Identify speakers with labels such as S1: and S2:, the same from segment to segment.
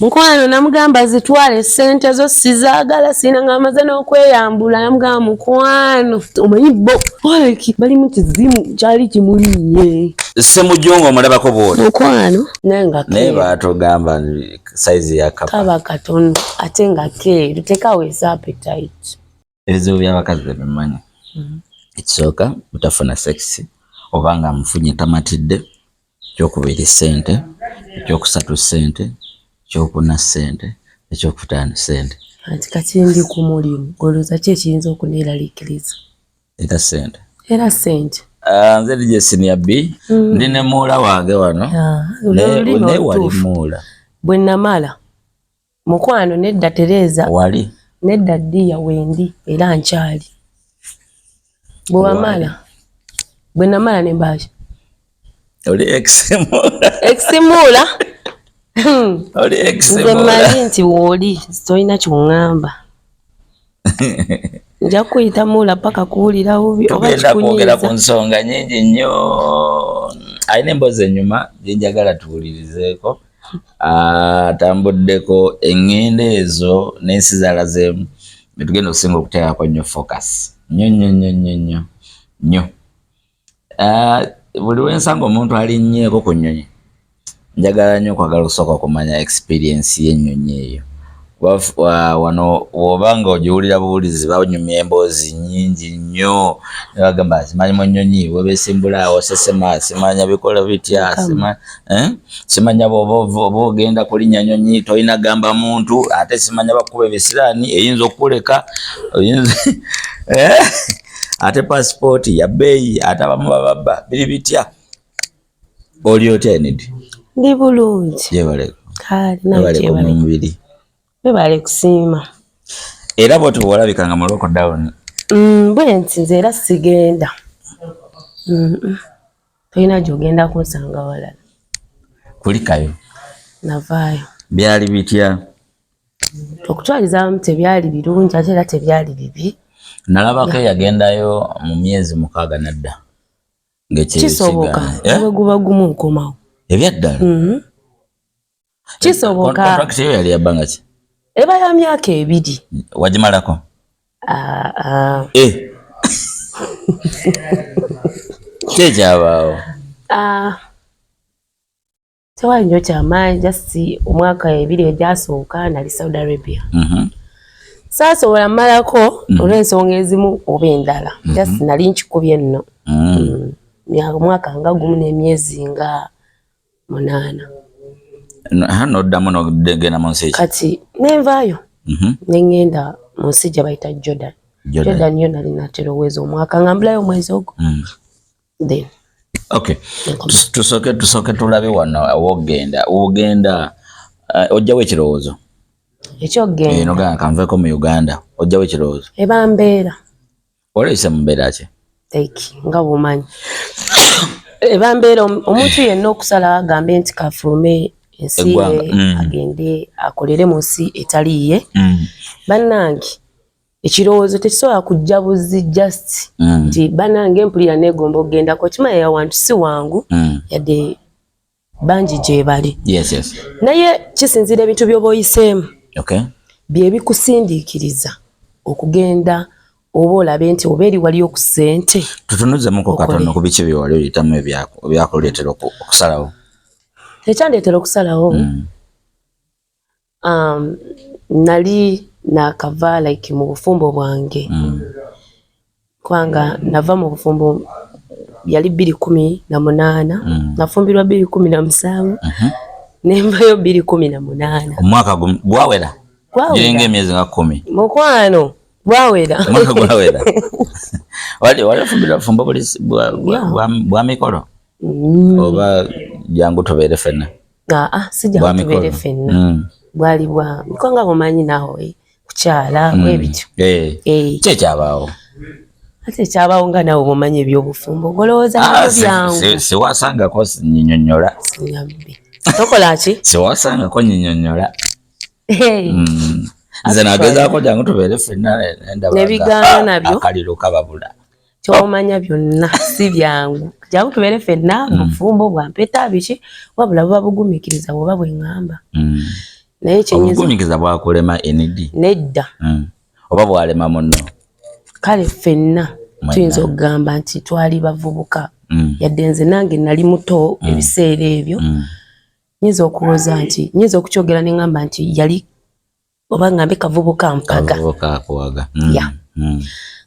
S1: Mukwano namugamba zitwale sente zo sizaagala sina ngamaze n'okweyambula namugamba mukwano omanyibo oleki bali mu kizimu kyali kimulinye
S2: Ssemujongo omulabako bw'oli
S1: mukwano
S2: naye baatugamba saizi ya
S1: kaba katono ate nga keeru tekaweesa appetite
S2: ebizibu by'abakazi bimanyi ekisooka butafuna sex oba nga mufunye tamatidde ekyokubiri ssente ekyokusatu ssente ekyokuna ssente ekyokutaano ssente
S1: anti kati ndi ku mulimu golooza ki ekiyinza okuneeraliikiriza
S2: era ssente nze DJ Senior B ndi ne muula wange wano naye wali muula
S1: bwe namala mukwano nedda Tereza
S2: wali
S1: nedda Ddiya wendi era nkyali bwe namala ne mbasha
S2: oli
S1: eximuula nze mmanyi nti wooli tolina ky'oŋŋamba nja kuyita muula paka kuwulira bubi
S2: tugenda kwogera ku nsonga nnyingi nnyo alina emboozi ennyuma gyenjagala tuwulirizeeko atambuddeko eŋŋendo ezo n'ensi zalazeemu betugenda okusinga okuteekako nnyo focus nnyo buli wensanga omuntu alinnyeeko ku nnyonyi njagala nnyo okwagala okusooka okumanya experience y'ennyonyi eyo wano oba nga ogiwulira buwulizi banyumya emboozi nnyingi nnyo ne bagamba simanyi mu nnyonyi webeesimbulaawo sesema simanya bikola bitya simanya bw'oba ogenda kulinnya nnyonyi tolina gamba muntu ate simanya bakuba ebisiraani eyinza okuleka ate pasipooti ya bbeeyi ate abamu bababba biri bitya oli otya Enid
S1: ndi bulungi
S2: yebaleko mu mubiri
S1: webale kusiima
S2: era bw'oti bw'olabikanga mu lockdown
S1: bwe nti nze era sigenda tolina gy'ogenda kunsanga walala
S2: kulikayo
S1: navaayo
S2: byali bitya
S1: okutwalizaamu tebyali birungi ate era tebyali bibi
S2: nalabako yagendayo mu myezi 6 nadda
S1: kisoboka bwe guba gumu nkomawo
S2: ebyaddala
S1: kisoboka
S2: contract yo yali yabbanga ki
S1: eba ya myaka 2
S2: wagimalako kyekyabawo
S1: tewali nnyo kyamaanyi just omwaka 2 egyasooka nali Saudi Arabia saasobola mmalako olw'ensonga ezimu oba endala just nali nkikubye nno mwaka nga gumu n'emyezi nga 8
S2: noddamu nogenda mu nsi
S1: kati nenvaayo nengenda mu nsi gye bayita Jordan yo nali nateroweza omwaka nga mbulayo omwezi ogwo then
S2: okay tusooke tulabe wano wogenda ojjawo ekirowoozo
S1: ekyogenda
S2: nogaa kanveeko mu Uganda ojjawo ekirowoozo
S1: eba mbeera
S2: oleyise mu mbeera ki
S1: nga bwomanyi eba mbeera omuntu yenna okusala agambe nti kafulume ensi agende akolere mu nsi etaliiye bannange ekirowoozo tekisobola kujja buzi just nti bannange empulira negomba okgendako kimanya yawantu si wangu yadde bangi gye bali naye kisinzira ebintu by'oba oyiseemu bye bikusindiikiriza okugenda oba olabe nti oba eri waliyo ku ssente
S2: tutunuzemuko katono ku biki byewali oyitamu ebyakuleetera okusalawo
S1: ekyandeetera okusalawo nali nakava like mu bufumbo bwange kubanga nava mu bufumbo yali 2018 nafumbirwa 2017 nembayo 2018
S2: omwaka gwawera giringa emyezi nga 10
S1: mukwano gwawera
S2: omwaka gwawera wali fumbirwa fumbo bwa mikolo oba jangu tubeere fenna
S1: si jangu tubeere fenna bwali bwa mikonga bumanyi nawe kukyala webityo
S2: kyekyabaawo
S1: ate kyabaawo nga nawe bumanyi ebyobufumbo golowooza byangu
S2: siwasangako nyinyonnyola
S1: tokola ki
S2: siwasangako nyinyonnyola nze nagezaako jangu tubeere fenna
S1: nebigaana nabyo
S2: akaliro kababula
S1: kyomanya byonna si byangu jangu tubeere fenna bufumbo bwa mpeta biki wabula buba bugumikiriza bwoba bweŋŋamba naye kyenyiza
S2: obugumikiza bwakulema ND
S1: nedda
S2: oba bwalema munno
S1: kale ffenna tuyinza okugamba nti twali bavubuka yadde nze nange nali muto ebiseera ebyo nyinza okuwoza nti nyinza okukyogera ne ngamba nti yali oba ngambe kavubuka mpaga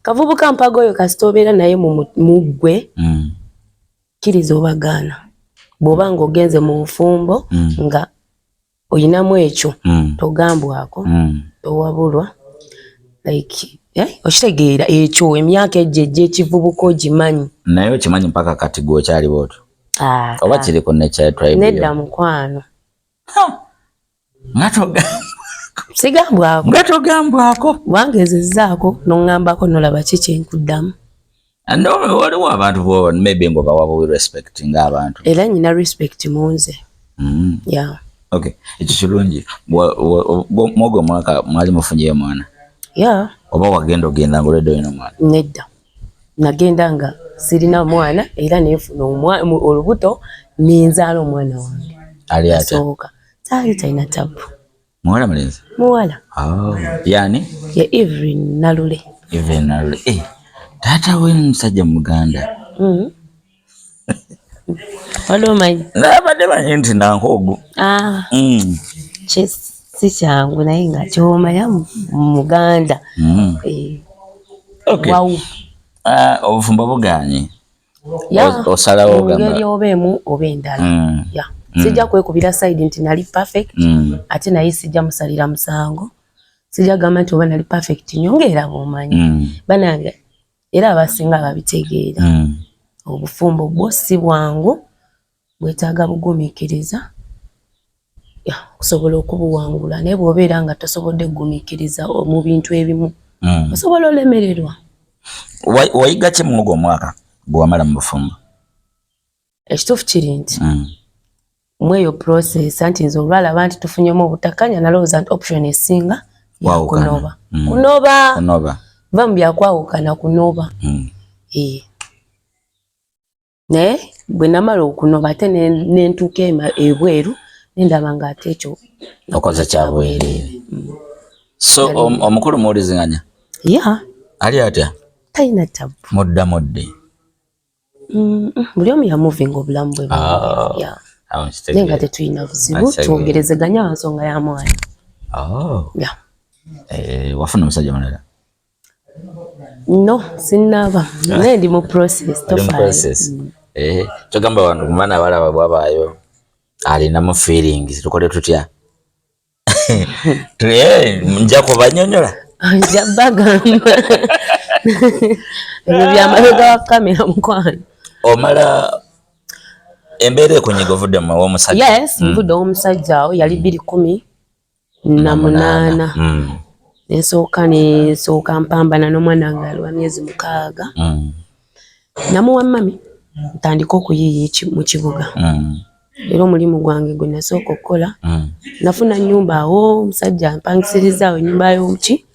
S1: kavubuka mpaga oyo kasita obeera naye muggwe kkiriza obagaana bw'oba ng'ogenze mu bufumbo nga oyinamu ekyo togambwako towabulwa like okitegeera ekyo emyaka egyo egy'ekivubuka ogimanyi
S2: naye okimanyi mpaka kati gwe okyali bwotyo oba kiriko nekyatribe
S1: nedda mukwano
S2: sigambwako nga togambwako
S1: wangezezzaako n'oŋŋambako nolaba ki kyenkuddamu
S2: waliwo abantu bo maybe ng'obawa respect ng'abantu
S1: era nyina respect mu nze
S2: okay ekyo kirungi mwogo omwaka mwali mufunyeyo mwana oba wagenda ogenda ng'oledde olina omwana
S1: nedda nagenda nga sirina mwana era neefuna olubuto ninzaala omwana wange
S2: ali ate
S1: asooka saali talina tabu
S2: muwala mulenzi
S1: muwala
S2: yani
S1: ye Evelyn Nalule
S2: taata we musajja muganda
S1: olomanyi
S2: nabadde manyi nti nankoogu
S1: si kyangu naye nga kyomanya muganda wawu
S2: obufumbo buganye osalawo
S1: ngeri oba emu oba endala sijja kwekubira side nti nali perfect ate naye sijja musalira musango sijja gamba nti oba nali perfect nyongeera bw'omanyi banange era abasinga babitegeera obufumbo bwo si bwangu bwetaaga bugumiikiriza okusobola okubuwangula naye bw'obeera nga tosobodde kugumiikiriza mu bintu ebimu osobola olemererwa.
S2: Wayiga ki muwogo omwaka gwe wamala mu bufumbo?
S1: Ekituufu kiri nti mweyo process anti nze olwalaba nti tufunyemu obutakanya nalowooza nti option esinga yakunoba kunoba va mu byakwawukana kunoba naye bwe namala okunoba ate nentuuka ebweru nendaba nga ate ekyo
S2: okoze kyabwereere. So omukulu muwuliziganya ali atya?
S1: Talina tabu
S2: mudda mudde
S1: buli omu yamuvinga obulamu bwe naye nga tetulina buzibu twogerezeganya wa nsonga ya mwana.
S2: Wafuna omusajja mulala?
S1: No, sinnaba naye ndi mu process
S2: kyogamba wantu kumana abalaba bwabaayo alinamu feelings tukole tutya? Nja kubanyonyola
S1: nja bagamba ebyo byamabega wa kamera mukwano.
S2: Omala embeera ekunyiga ovuddemu ow'omusajja?
S1: Yes, nvudde ow'omusajja awo yali 2018 nesooka mpambana n'omwana nga aliwa myezi 6 namuwa mami ntandika okuyiiya mu kibuga era omulimu gwange gwe nasooka okukola nafuna nnyumba awo omusajja mpangisiriza awo ennyumba y'omuki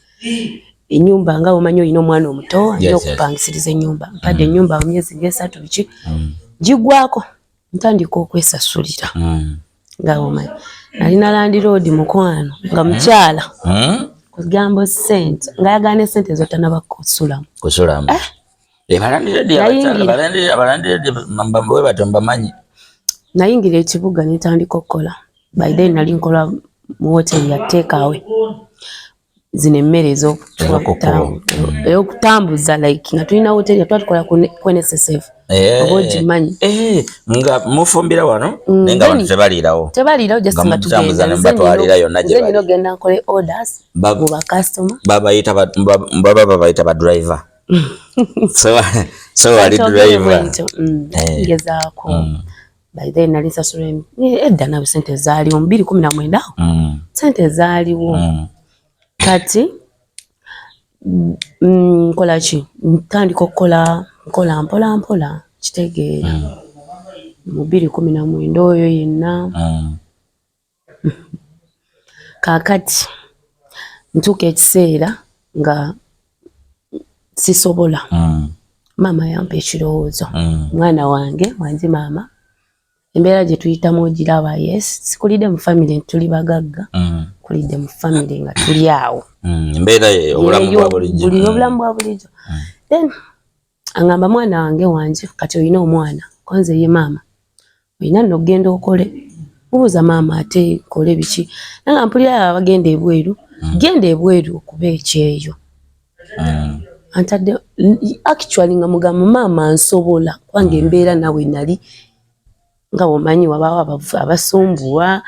S1: ennyumba nga omanyi olina omwana omuto alina okupangisiriza ennyumba mpadde ennyumba awo myezi nga 3 biki gigwako ntandika okwesasulira nga omanyi nalina landiroodi mukwano nga mukyala kugamba sente nga yagana esente zotanaba kusulamu nayingira ekibuga nitandika okukola by then nali nkola mu hoteli ya takeaway zino emmere ez'okutambuza like nga tulina hoteli yatwa tukola ku NSSF oba ogimanyi
S2: nga mufumbira wano naye nga abantu tebaliirawo
S1: just nga tugenda nze nina ogenda nkole orders mu bakasitoma
S2: baba babayita badriver so wali driver
S1: ngezaako by then nali sasula edda nabe sente zaaliwo 2019 awo sente zaaliwo kati nkola ki ntandika okukola nkola mpola kitegeera mu 2019 oyo yenna kaakati ntuuka ekiseera nga sisobola maama yampa ekirowoozo mwana wange wangi maama embeera gye tuyitamu ogiraba. Yes, sikulidde mu family tuli bagagga, kulidde mu family nga tuli awo.
S2: Embeera obulamu bwa bulijjo.
S1: Obulamu bwa bulijjo. Then angamba mwana wange wanje kati olina omwana konze ye maama olina nno okugenda okole. Mubuuza maama ate kole biki? Nanga mpulira abagenda ebweru, genda ebweru okuba ekyeyo. Antadde actually nga mugamba maama nsobola kubanga embeera nawe nali nga omanyi wabaawo abasumbuwa.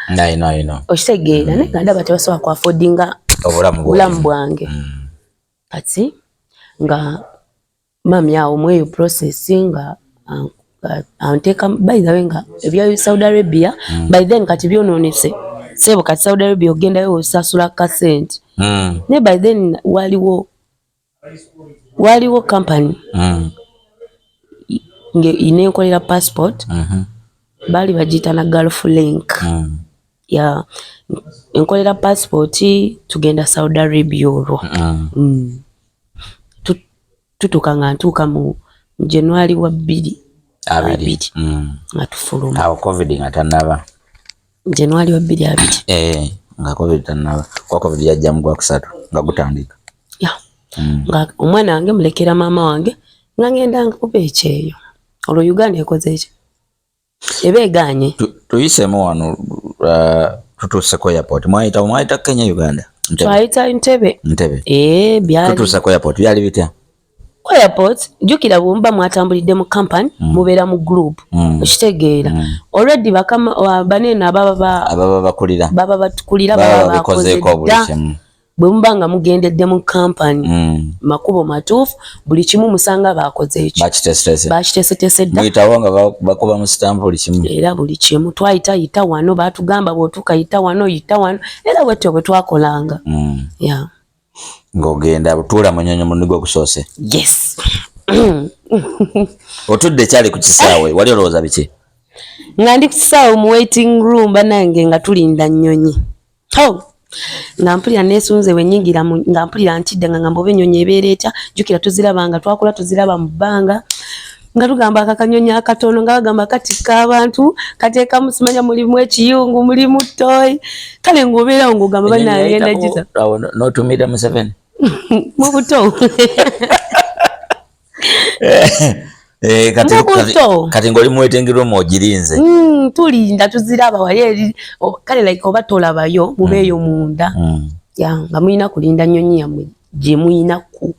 S1: Okitegeera naye nga ndaba tebasobola ku affordinga obulamu bwange. Kati nga mami awo mweyo process nga anteka by the way nga ebya Saudi Arabia by then kati byononese sebo kati Saudi Arabia ogendayo osasula ka sente ne by then waliwo company nge inenkolera passport bali bagita na Gulf Link ya enkolera passport tugenda Saudi Arabia olwo tutuka nga ntuuka mu January wa 20 nga tufuluma
S2: awo covid nga tanaba
S1: January wa 20
S2: nga covid tanaba kwa covid yajja mu gwakusatu nga gutandika
S1: nga omwana wange mulekera maama wange nga ngenda nkuba ekyeyo olwo Uganda ekoze ekyo ebeganye
S2: tuyisemu wano tutuuse ku airport mwaita Kenya Uganda
S1: twaita Entebbe byali
S2: tutuuse ku airport byali bitya
S1: ku airport jukira bumba mwatambulidde mu company mubeera mu group okitegeera already bakama banene ababa bakulira baba bakozeeko buli kimu bumba nga mugendedde mu company makubo matuufu buli kimu musanga bakoze ekyo bakitese dda
S2: muyitawo nga bakuba mu stamp buli kimu
S1: era buli kimu twayita wano batugamba bw'otuuka yita wano era bwetyo bwe twakolanga
S2: ng'ogenda butuula munyonyo munigo gusoose.
S1: Yes.
S2: Otudde kyali ku kisaawe wali olowooza biki?
S1: Nga ndi ku kisaawe mu waiting room banange nga tulinda nnyonyi. Nga mpulira neesunze wenyingira nga mpulira ntidde nga ngamba oba ennyonyi ebeera etya jjukira tuzirabanga twakula tuziraba mu bbanga nga tugamba akakanyonyi akatono nga bagamba katikka abantu kateekamu simanya mulimu ekiyungu mulimu toyi kale ng'obeerawo ng'ogamba bannange ndagiza
S2: n'otumira Museveni
S1: mu buto
S2: kati ng'oli mu waiting room ogirinze
S1: tulinda tuziraba wali eri kale like oba tolabayo mubeeyo munda nga muyina kulinda nnyonyi yammwe gye muyina ku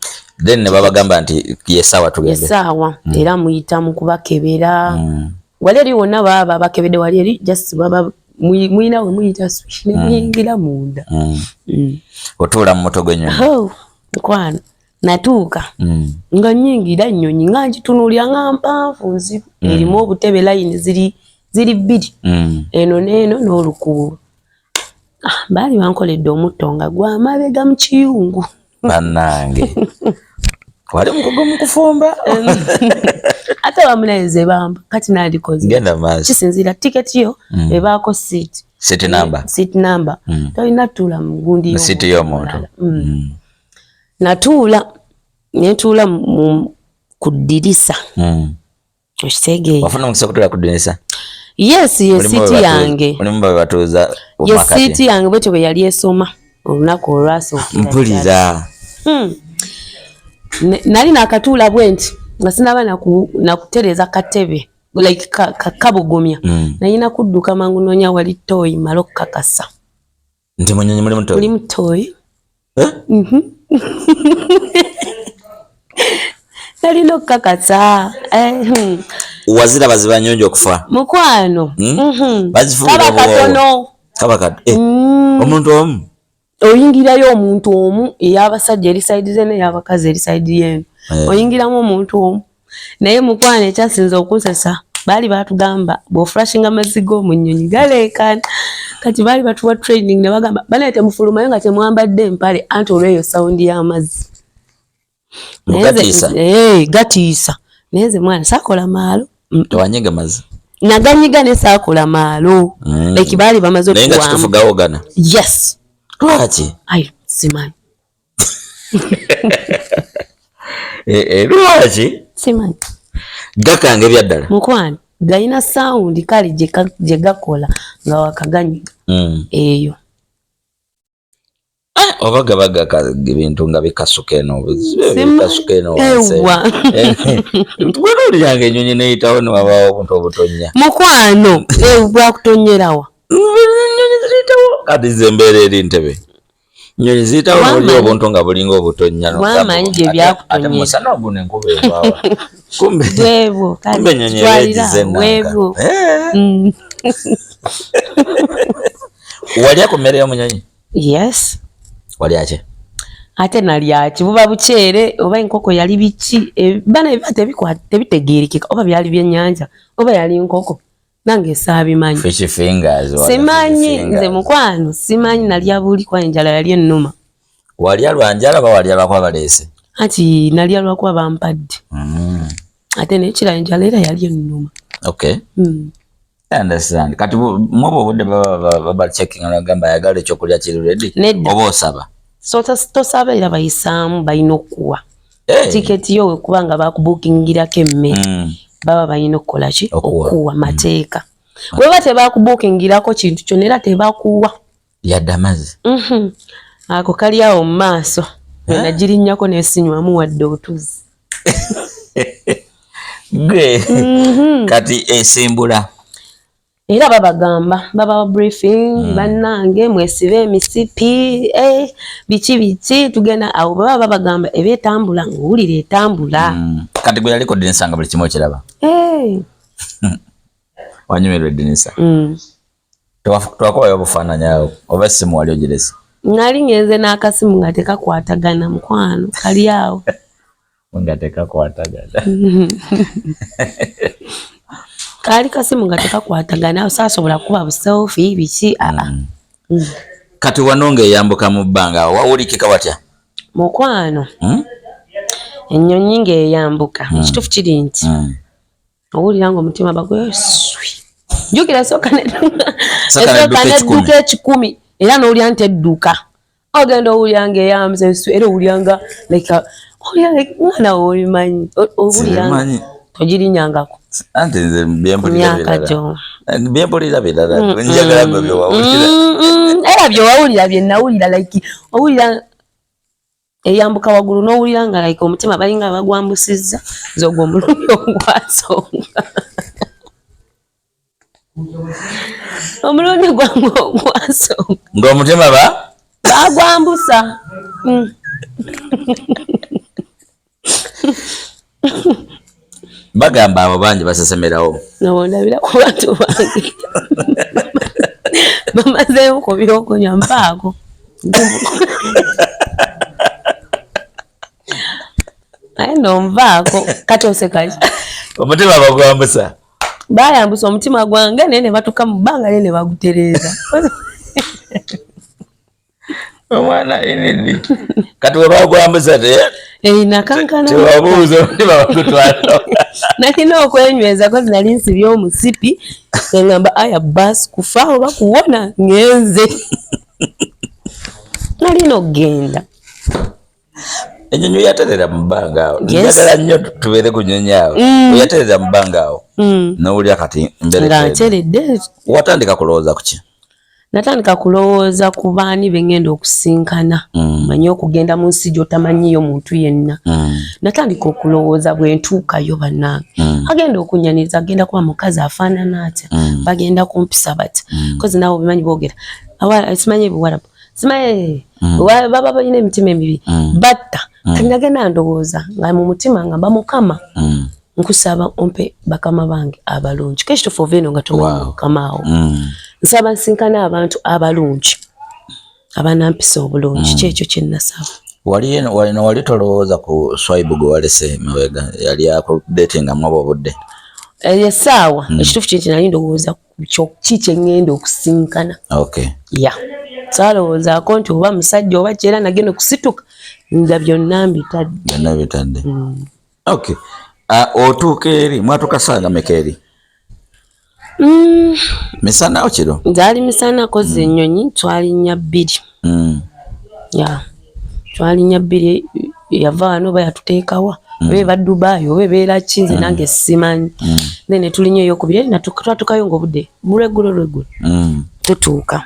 S2: then ne babagamba nti yesawa tugende
S1: yesawa era muyita mu kubakebera wali eri wonna baba bakebedde wali eri just baba muyina we muyita switch ne muyingira munda
S2: otuula mu moto gwennyonyi
S1: nkwano natuuka nga nyingira nnyonyi nga ngitunuulya nga mpanvu nzibu erimu obutebe layini ziri bbiri eno n'eno n'olukuubo baali bankoledde omutto nga gw'amabega mu kiyungu
S2: bannange wali mukugo mu kufumba
S1: ate bamunayeze bamba kati nandikoze
S2: genda maaso
S1: kisinziira tiketi yo ebaako seat number tolina tuula mu gundi
S2: seat y'omuntu
S1: natuula netuula ku ddirisa okitegeera
S2: wafuna omukisa kutuula ku ddirisa
S1: yes seat yange
S2: mulimu babatuuza
S1: seat yange bwetyo bwe yali esoma olunaku olwasookera
S2: mpulira
S1: nali nakatuula bwenti nga sinaba nakutereza katebe like kabugumya nayina kudduka mangu noonya wali toyi malo kakasa
S2: nti munyonyi mulimu
S1: toyi nalina okukakasa
S2: wazira baziba nyonjo okufa
S1: mukwano
S2: bazifuula
S1: katono
S2: omuntu omu
S1: oyingirayo omuntu omu ey'abasajja eri sayidi ze n'ey'abakazi eri sayidi yenu oyingiramu omuntu omu naye mukwano ekyasinza okunsesa baali batugamba bw'oflashinga amazzi g'omu nnyonyi galeekaana kati baali batuwa training ne bagamba banaye temufulumayo nga temwambadde empale anti olw'eyo sawundi y'amazzi gatiisa naye nze mwana saakola maalo
S2: tewanyiga mazzi
S1: naganyiga ne saakola maalo like baali bamaze
S2: okuwamu naye nga kitufugawogana
S1: yes
S2: lwaki
S1: simanyi
S2: lwaki
S1: simanyi
S2: gakange byaddala
S1: mukwano gayina sound kale je gakola nga wakaganyi eyo
S2: obaga ibintu nga bikasukeno twero lyange enyonyi neyitawo niwabawo obuntu obutonya
S1: mukwano bwakutonyerawa
S2: kati zembeera eri ntebe nyonyi ziyitawo noli obuntu nga bulinga obutonya
S1: wamanyi gye byakutonyera
S2: ate musana ogwo nenkuba evaawa kumbe nyonyi
S1: weevo
S2: walya ku mmere y'omunyonyi?
S1: Yes.
S2: Walya ki?
S1: Ate nalya ki buba bukyere oba enkoko yali biki bana tebitegeerekeka oba byali byennyanja oba yali nkoko nange saabimanyi.
S2: Fish fingers.
S1: Simanyi nze mukwano simanyi nalya buli kwa enjala yali ennuma.
S2: Walya lwa njala ba walya lwakuba baleese?
S1: Ati nalya lwakuba bampadde. Ate nekira enjala era yali ennuma.
S2: Okay. I understand. Kati mwobo obudde baba checking anagamba ayagala ekyokulya kiri ready oba osaba?
S1: So tosaba era bayisaamu balina okuwa tiketi yo kubanga bakubookingirako emmere baba balina okukola ki okuwa mateeka bweba tebakubookingirako kintu kyonna era tebakuwa
S2: yadde amazzi
S1: ako kali awo mu maaso nagirinnyako nesinywamu wadde otuzi
S2: gwe kati esimbula
S1: era babagamba baba briefing bannange mwesibe emisipi biki tugenda awo baba babagamba ebetambula ngulire etambula
S2: kati gwe yaliko Denisa nga buli kimu kiraba wanyumirwa Denisa twakubayo obufaananyi awo oba essimu wali ogirese?
S1: Nali ngenze n'akasimu nga tekakwatagana mukwano kali awo
S2: nga tekakwatagana
S1: kali kasimu nga tekakwatagana saasobola kuba buselfi biki
S2: kati wanonge yambuka mu bbanga wawulikika watya
S1: mukwano ennyonyi ng'eyambuka ekituufu kiri nti owulira nga omutima bagweswi jjukira esooka nedduka ekikumi era n'owulira nti edduka ogenda owulira nga eyambuza eswi era owulira nga nga nawe olimanyi owulira nga togirinnyangako
S2: anti nze byempulira birala njagala gwe byewawulira
S1: era byewawulira byenawulira like owulira eyambuka waggulu n'owulira nga like omutima balinga bagwambusizza nze ogwo omulundi ogwasonga omulundi gwange ogwasonga
S2: ng'omutima
S1: bagwambusa
S2: bagamba abo bangi basesemerawo
S1: nabondabira ku bantu bange bamazeewo ku byokunywa mpaako naye nonvaako kati osekaki
S2: omutima bagwambusa
S1: bayambusa omutima gwange naye ne batuka mu bbanga naye ne bagutereeza
S2: omwana inini kati webagwambusa tewabuuza omutima bagutwala
S1: nalina okwenyweza kozi nali nsibye omusipi ngamba aya basi kufa oba kuwona ngenze nalina okgenda
S2: ennyonyi oyaterera mu bbanga awo njagala nnyo tubeere ku nnyonyi awo oyaterera mu bbanga awo nowulira kati
S1: nga nteredde
S2: watandika kulowooza ku ki?
S1: Natandika kulowooza ku baani bengenda okusinkana manyi okugenda mu nsi gy'otamanyiyo muntu yenna natandika okulowooza bwe ntuukayo bannange agenda okunyaniza agenda kuba mukazi afaanana atya bagenda kumpisa batya kozi naawe bimanyi boogera simanyi ebiwarabu simanyi baba balina emitima emibi batta kati nagenda ndowooza nga mu mutima nga bamukama nkusaba ompe bakama bange abalungi kekituufu ova eno nga tomanyi mukama awo nsaba nsinkana abantu abalungi abanampisa obulungi kyekyo kyenasaba
S2: wali tolowooza ku swaibu gwe walese mabega yali akudetinga mwaba obudde
S1: essaawa ekituufu kinti nali ndowooza ki kyeŋŋenda okusinkana ya saalowoozaako nti oba musajja oba kyera nagenda okusituka nga byonna mbitadde
S2: otuuka eri mwatuuka ssaawa meka eri misana kiro
S1: nzaali misana kozi ennyonyi twalinnya 2 twalinnya 2 yava wano oba yatuteekawa beba Dubai obebera chinze nange simanyi nene tulinyo yokubire na tukatukayo ngobudde bulegulo tutuuka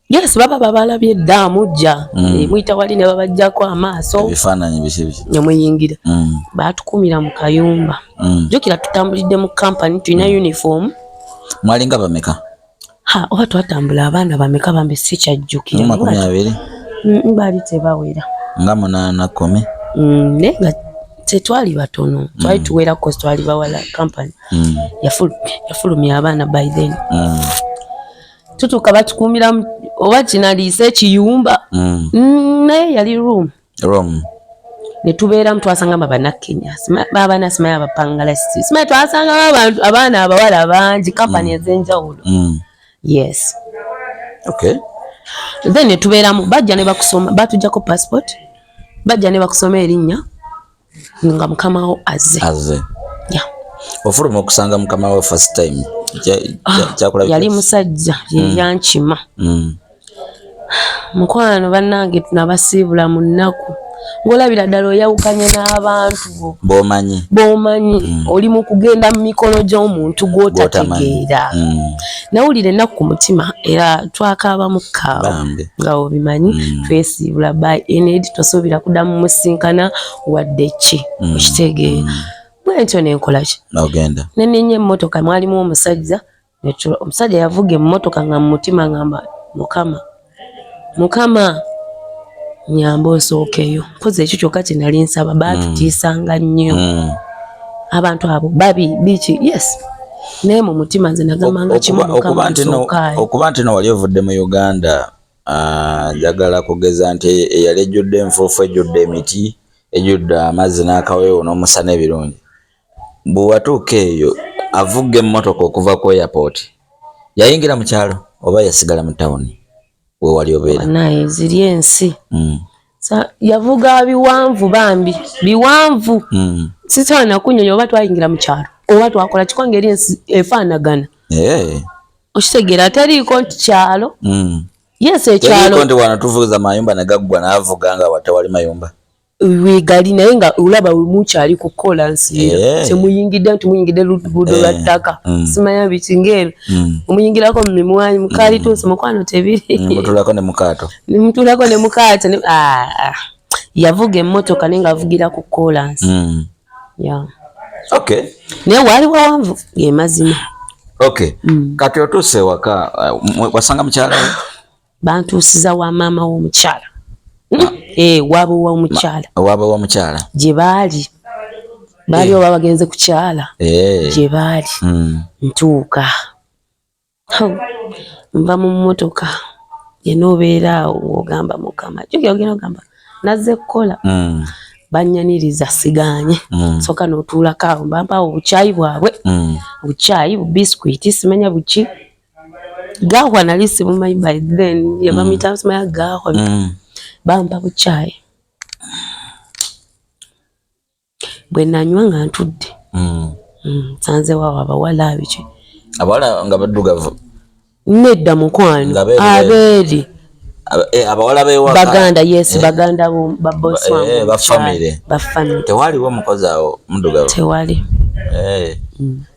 S1: yes baba babalabye damu jja muita wali ne babajjako amaaso
S2: ebifaananyi bisibi
S1: nyamuyingira batukumira mu kayumba jokira tutambulidde mu company tulina uniform
S2: mwalinga bameka
S1: oba twatambula abaana bameka bambe si kyajjukira
S2: 20
S1: mbali tebawera
S2: nga 8
S1: nenga tetwali batono twali tuwerako twali bawala company yafulumya abaana by then tutuuka batukumira oba kinaliisa ekiyumba naye yali room ne tubeeramu twasanga Bannakenya baabana simanyi abapangalasiti simanyi twasanga abantu abaana abawala bangi company ez'enjawulo yes
S2: okay
S1: then ne tubeeramu bajja ne bakusoma batujjako passport bajja ne bakusoma erinnya nga mukamawo azze yeah.
S2: Ofuluma okusanga mukamawo first time
S1: yali musajja yankima mukwano bannange tunabasiibula mu nnaku ng'olabira ddala oyawukanye n'abantu b'omanyi oli mu kugenda mu mikono gy'omuntu gw'otategeera nawulira ennaku ku mutima era twakaaba mu kaawa nga obimanyi twesiibula by ened tosuubira kuddamu musinkana wadde ki okitegeera bwentyo nenkola ki nenenya emmotoka mwalimu omusajja yavuga emmotoka nga mu mutima ngamba mukama nyamba osookeyo mpozi ekyo kyokka kye nali nsaba baatutiisanga nnyo abantu abo babi biki yes naye mu mutima nze nagambanga kimu mukama nsookayo
S2: okuba nti no wali ovudde mu Uganda njagala kugeza nti eyali ejjudde enfuufu ejjudde emiti ejjudde amazzi n'akaweewo n'omusana ebirungi bwe watuuka eyo avuga emmotoka okuva ku airport yayingira mu kyalo oba yasigala mu tawuni we wali obeera
S1: naye ziri ensi yavuga biwanvu bambi biwanvu sitwana kunyonya oba twayingira mu kyalo oba twakola kikwanga eri ensi efaanagana okitegeera ataliiko nti kyalo yes ekyalo
S2: nti wano tuvuza mayumba negaggwa n'avuga nga watewali mayumba
S1: wegali naye nga olaba mukyali kukola nsi temuyingidde nti muyingidde luguudo lwa ttaka simanya biki ng'ebyo omuyingirako mu mimwanyi mukaali tuusi mukwano tebiri
S2: mutulako ne mukaato
S1: yavuga emmotoka naye nga avugira ku kolansi
S2: okay
S1: naye waali wawanvu gemazima
S2: okay kati otuuse waka wasanga mukyala
S1: bantuusiza wa maama w'omukyala waba
S2: wa mukyala
S1: gye baali oba bagenze ku kyala gye baali ntuuka nva mu mmotoka yenoobeera awo ng'ogamba mukama gyogenda ogamba nazze kukola bannyaniriza siganye soka n'otuulako awo bampaawo obukyayi bwabwe obukyayi bubiskwiti simanya buki gaahwa nali sibumanyi by then yabamuyita simanya gaahwa bampa bukyayi bwe nanywa nga ntudde nsanze waawo abawala biki
S2: abawala nga baddugavu
S1: nedda mukwano abeeri
S2: abawala bewaka
S1: baganda yes baganda ba boss wangu
S2: bafamile tewaliwo mukozi awo muddugavu
S1: tewali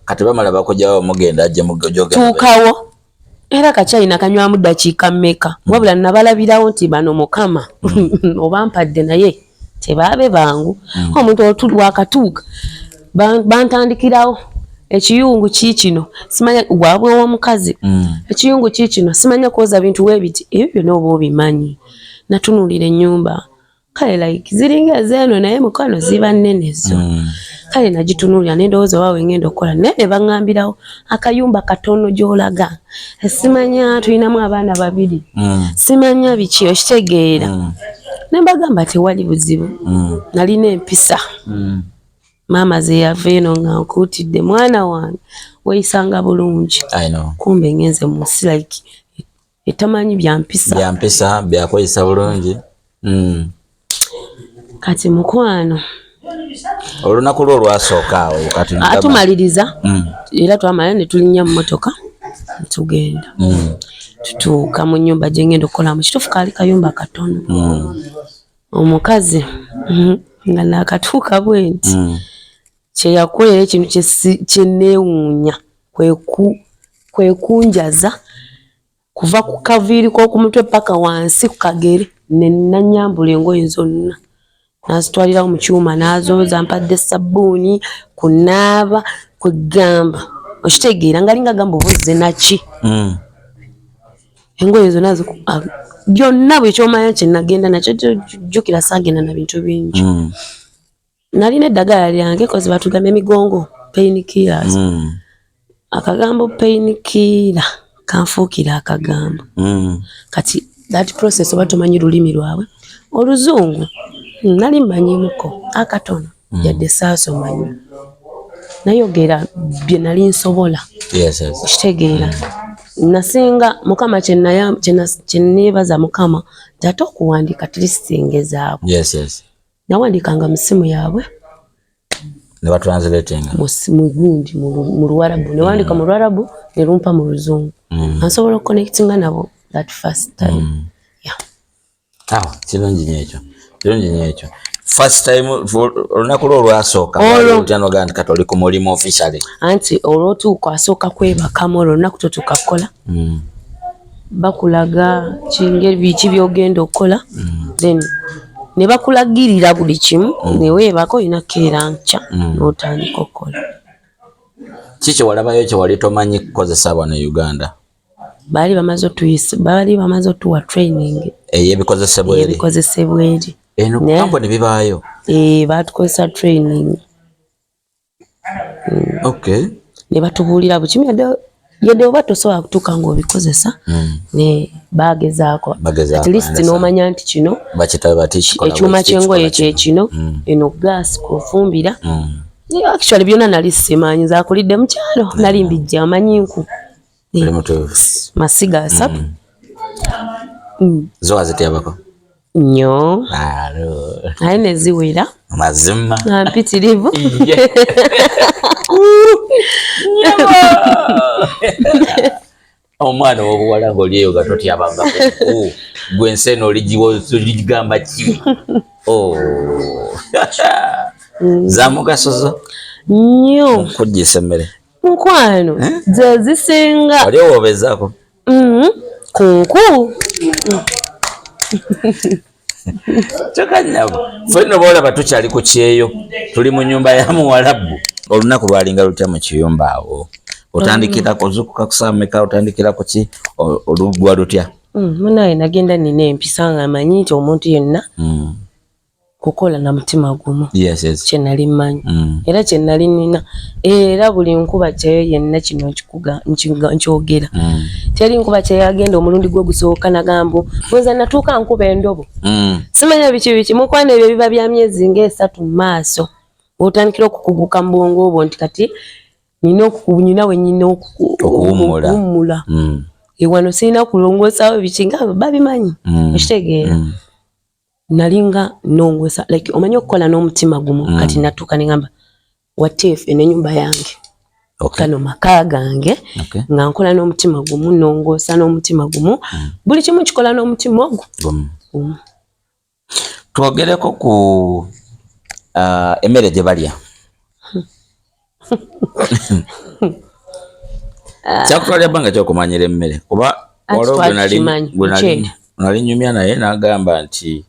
S2: kati bamala bakujjawo mugenda ajje mugojogenda
S1: tuukawo era kakyalina kanywamu ddakiika mmeka wabula nabalabirawo nti bano mukama oba mpadde naye tebaabe bangu omuntu wakatuuka bantandikirawo ekiyungu kiikino simanya gwabwe w'omukazi ekiyungu kiikino simanya kwoza bintu weebiti ebyo byonna oba obimanyi natunuulira ennyumba kale like ziringa ezeeno naye mukwano ziba nnene zo kale nagitunuulira nendowooza waawe ngenda okukola naye ne baŋŋambirawo akayumba katono gy'olaga simanya tulinamu abaana 2 simanya biki okitegeera ne mbagamba tewali buzibu nalina empisa maama ze yava eno nga nkuutidde mwana wange weeyisanga bulungi kumbe ngenze mu nsi like etamanyi byampisa
S2: byakweyisa bulungi
S1: kati mukwano
S2: olunaku lwo olwasooka awo kati
S1: atumaliriza era twamala ne tulinnya mu mmotoka tugenda tutuuka mu nnyumba gye ngenda okukolamu kituufu kaali kayumba katono omukazi nga nakatuuka bwenti kyeyakolera ekintu kyenneewuunya kwe kunjaza kuva ku kaviiri k'okumutwe paka wansi ku kagere ne nanyambula engoye zonna nazitwalirawo mu kyuma nazooza mpadde sabbuuni kunaaba kwegamba okitegeera ngalinga gamba obuze naki engoye zonna byonna bwe kyomanya kyenagenda nakyo jjukira saagenda na bintu bingi nalina eddagala lyange kozi batugamba emigongo pain killers akagambo pain killer kanfuukira akagambo kati that process oba tomanyi lulimi lwabwe oluzungu nali mmanyimuko akatono yadde saasomanyi nayogera bye nali nsobola kitegeera nasinga mukama kyeneebaza mukama ate okuwandiika tulisingezaako nawandikanga mu ssimu yaabwe mugundi mu Luwarabu newandika mu Luwarabu ne lumpa mu Luzungu nsobola okuconnectinga nabo that first time.
S2: Kirungi nnyo ekyo first time olunaku lwo olwasooka olwo kati oli ku mulimu officially
S1: anti olwotuuka asooka kwebakamu olwo olunaku totuuka kukola bakulaga biki byogenda okukola then ne bakulagirira buli kimu neweebako olina kukeera nkya n'otandika okukola.
S2: Kiki walabayo kye wali tomanyi kukozesa wano e Uganda?
S1: Baali bamaze otuwa training
S2: eyebikozesebwa eri eno kampuni bibaayo
S1: batukozesa training ne batubuulira bukimu yadde oba tosobola kutuuka ng'obikozesa ne bagezaako at least n'omanya nti kino ekyuma ky'engoye kyekino eno gaasi kufumbira actually byonna nali simanyi nzaakulidde mu kyalo nali mbijja amanyinku masiga 3
S2: zo azitebako
S1: nnyo aye ne ziwera
S2: mazima
S1: mpitirivu
S2: omwana w'obuwala ng'olyeyo gatotyabanga gwe ensi eno oligigamba ki? Za mugaso zo
S1: nnyo
S2: okuggyisa emmere
S1: nkwano ze zisinga
S2: oli owobezaako
S1: kunku
S2: kyokka nnyabo ffenna boolaba tukyali ku kyeyo tuli mu nnyumba ya Muwarabu. Olunaku lwalinga lutya mu kiyumba awo? Otandikirako zukuka kusaameka otandikirako ki olugwa lutya?
S1: Munaye nagenda nina empisa nga manyi nti omuntu yenna kukola na mutima gumu kyenali mmanyi era kyenali nina era buli nkuba kyeyo yenna kino nkyogera teri nkuba kyeyagenda omulundi gwe gusooka nagamba bweza natuuka nkuba endobo simanya biki mukwana ebyo biba bya myezi nga3 mu maaso otandikira okukuguka mu bwongo obwo nti kati nina we nyina okuwummula wano sirina kulongoosawo biki nga babimanyi okitegeera nalinga nongosa like omanyi okukola n'omutima gumu kati natuuka nengamba wateef eno ennyumba yange kano maka gange nga nkola n'omutima gumu nongoosa n'omutima gumu buli kimu kikola n'omutima ogwo
S2: twogereko ku emmere gye balya kyakutwalira bbanga kyokumanyira emmere kuba nali nyumya naye n'agamba nti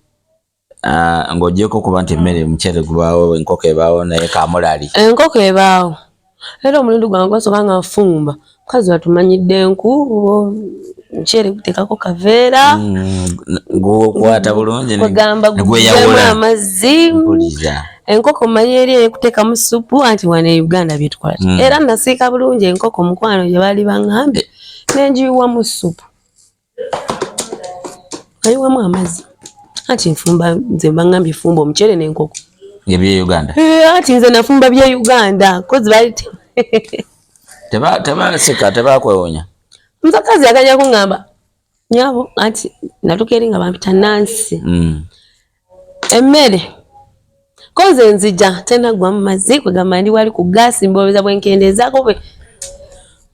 S2: ng'ogyeko okuba nti emmere muceere gubaawo enkoko ebaawo naye kamulali
S1: enkoko ebaawo era omulundi gwange gwasooka nga nfumba mukazi watumanyidde enku muceere guteekako kaveera
S2: gw'okwata bulungi
S1: negweyawula amazzi enkoko manyi eri ekuteekamu supu anti wane e Uganda byetukola era nasiika bulungi enkoko mukwano gye baali baŋŋambye nengiyiwamu supu ayiwamu amazzi anti nfumba nze baŋŋambye fumba omuceere n'enkoko
S2: ebye Uganda
S1: anti nze nafumba bye Uganda kozi baali
S2: tebaseka tebakwewonya
S1: musakazi akajja kuŋŋamba nyabo anti natuuka eri nga bampita Nansi emmere koze nzija tenagwa mu mazzi kwegamba ndi wali ku gaasi mboweza bwenkendeezaako bwe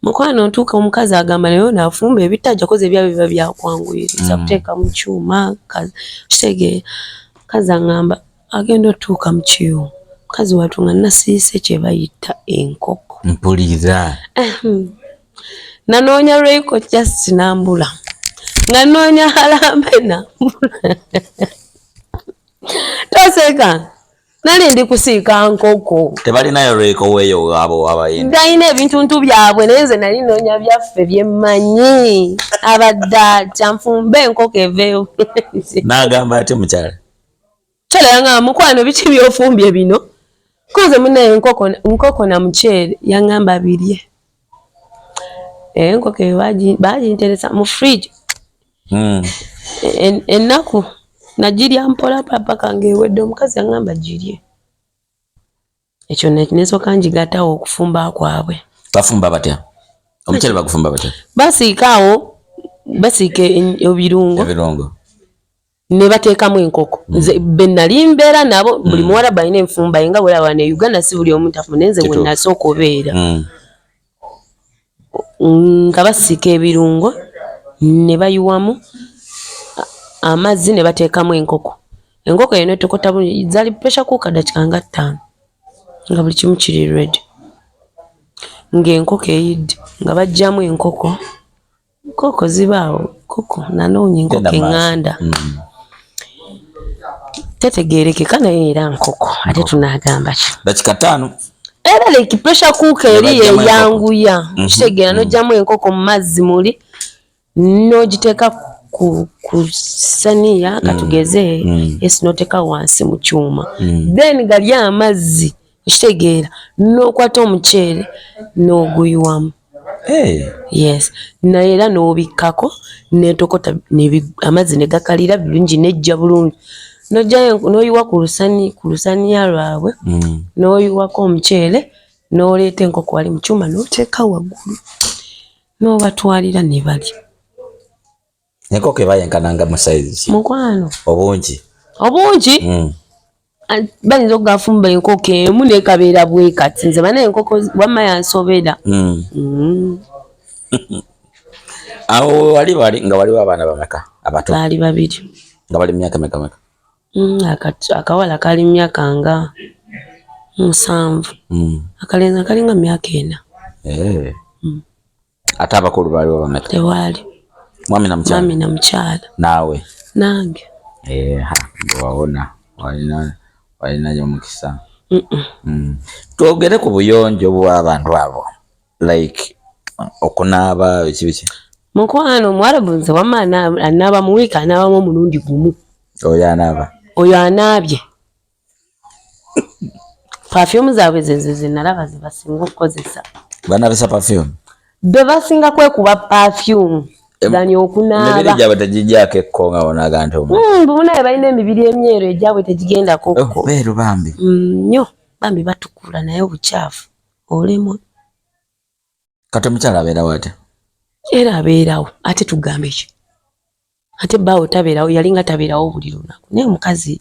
S1: mukwano ntuuka omukazi agamba naye naafumba ebitajja koze ebyabyo biba byakwanguyiriza kuteeka mu kyuma kitegeera kazi aŋŋamba agenda otuuka mu kiyo mukazi wattu nga nasiise kye bayita enkoko.
S2: Mpulira.
S1: Nanoonya Royco just nambula. Nga noonya Harambe nambula. Toseka. Nali ndi kusiika nkoko.
S2: Tebalinayo Royco weeyo abo abayindi.
S1: Dalina ebintuntu byabwe naye nze nali noonya byaffe bye mmanyi. Abadda nfumbe enkoko eveeyo.
S2: N'agamba ati mukyala.
S1: Kyala yangamba mukwano biki byofumbye bino? Koze munaye nkoko na muceere yangamba birye. Enkoko baginteresa mu fridge. Ennaku nagirya mpola papa kange ewedde omukazi yangamba girye. Ekyo nesooka njigattawo okufumba kwabwe.
S2: Bafumba batya? Omuceere bagufumba batya?
S1: Basiika ebirungo. Ne bateekamu enkoko. Nze be nali mbeera nabo buli muwala balina enfumba nga bwe laba ne Uganda si buli omu tafuna nze bwe nasooka obeera. Nga basiika ebirungo ne bayiwamu amazzi ne bateekamu enkoko. Enkoko eno etokota bulungi zali pressure cooker dakiika nga 5 nga buli kimu kiri ready. Ng'enkoko eyidde nga bajjamu enkoko. Enkoko zibaawo koko nanoonya enkoko eŋŋanda. Tetegeerekeka naye era nkoko ate tunaagamba ki?
S2: Dakiika 5.
S1: Era like pressure cooker eri yeyanguya. Kitegeera n'ojjamu enkoko mu mazzi muli n'ogiteeka ku saniya katugeze esi n'oteeka wansi mu kyuma. Then gali amazzi kitegeera n'okwata omuceere n'oguyiwamu. Yes. Naye era n'obikkako n'etokota amazzi ne gakalira bulungi nejja bulungi. N'oyiwa ku lusaniya lwabwe n'oyiwako omuceere n'oleeta enkoko wali mu kyuma n'oteeka waggulu n'obatwalira ne balya.
S2: Enkoko eba yenkananga mu size.
S1: Mukwano.
S2: Obungi.
S1: Bayinza okugafumba enkoko emu n'ekabeera bwe kati. Nze bana enkoko wamma yansobera.
S2: Awo wali nga waliwo abaana bameka abato?
S1: Baali 2.
S2: Nga bali myaka meka?
S1: Akawala kali myaka nga 7. Akalenzi kalinga myaka 4.
S2: Ate abakulu baaliwo bameka?
S1: Tewaali.
S2: Mwami na
S1: mukyala.
S2: Naawe?
S1: Nange.
S2: Wawona walinayo omukisa. Twogere ku buyonjo bw'abantu abo like okunaaba biki?
S1: Mukwano Mwarabu nze wamma anaaba mu wiiki anaabamu omulundi gumu. Oyo anaabye. Perfume zaabwe ze nalaba ze basinga okukozesa.
S2: Banaabisa perfume?
S1: Be basinga kwekuba perfume. Zani okunaaba.
S2: Emibiri gyabwe tegijjaako ekko nga bonaga nti
S1: bunaye balina emibiri emyeru egyabwe tegigenda kokko.
S2: Beeru bambi.
S1: Nnyo bambi batukula naye obukyafu olemo.
S2: Kati omukyala abeerawo ate?
S1: Era abeerawo ate tugambe ki? Ate bbaawe tabeerawo yalinga tabeerawo buli lunaku. Naye omukazi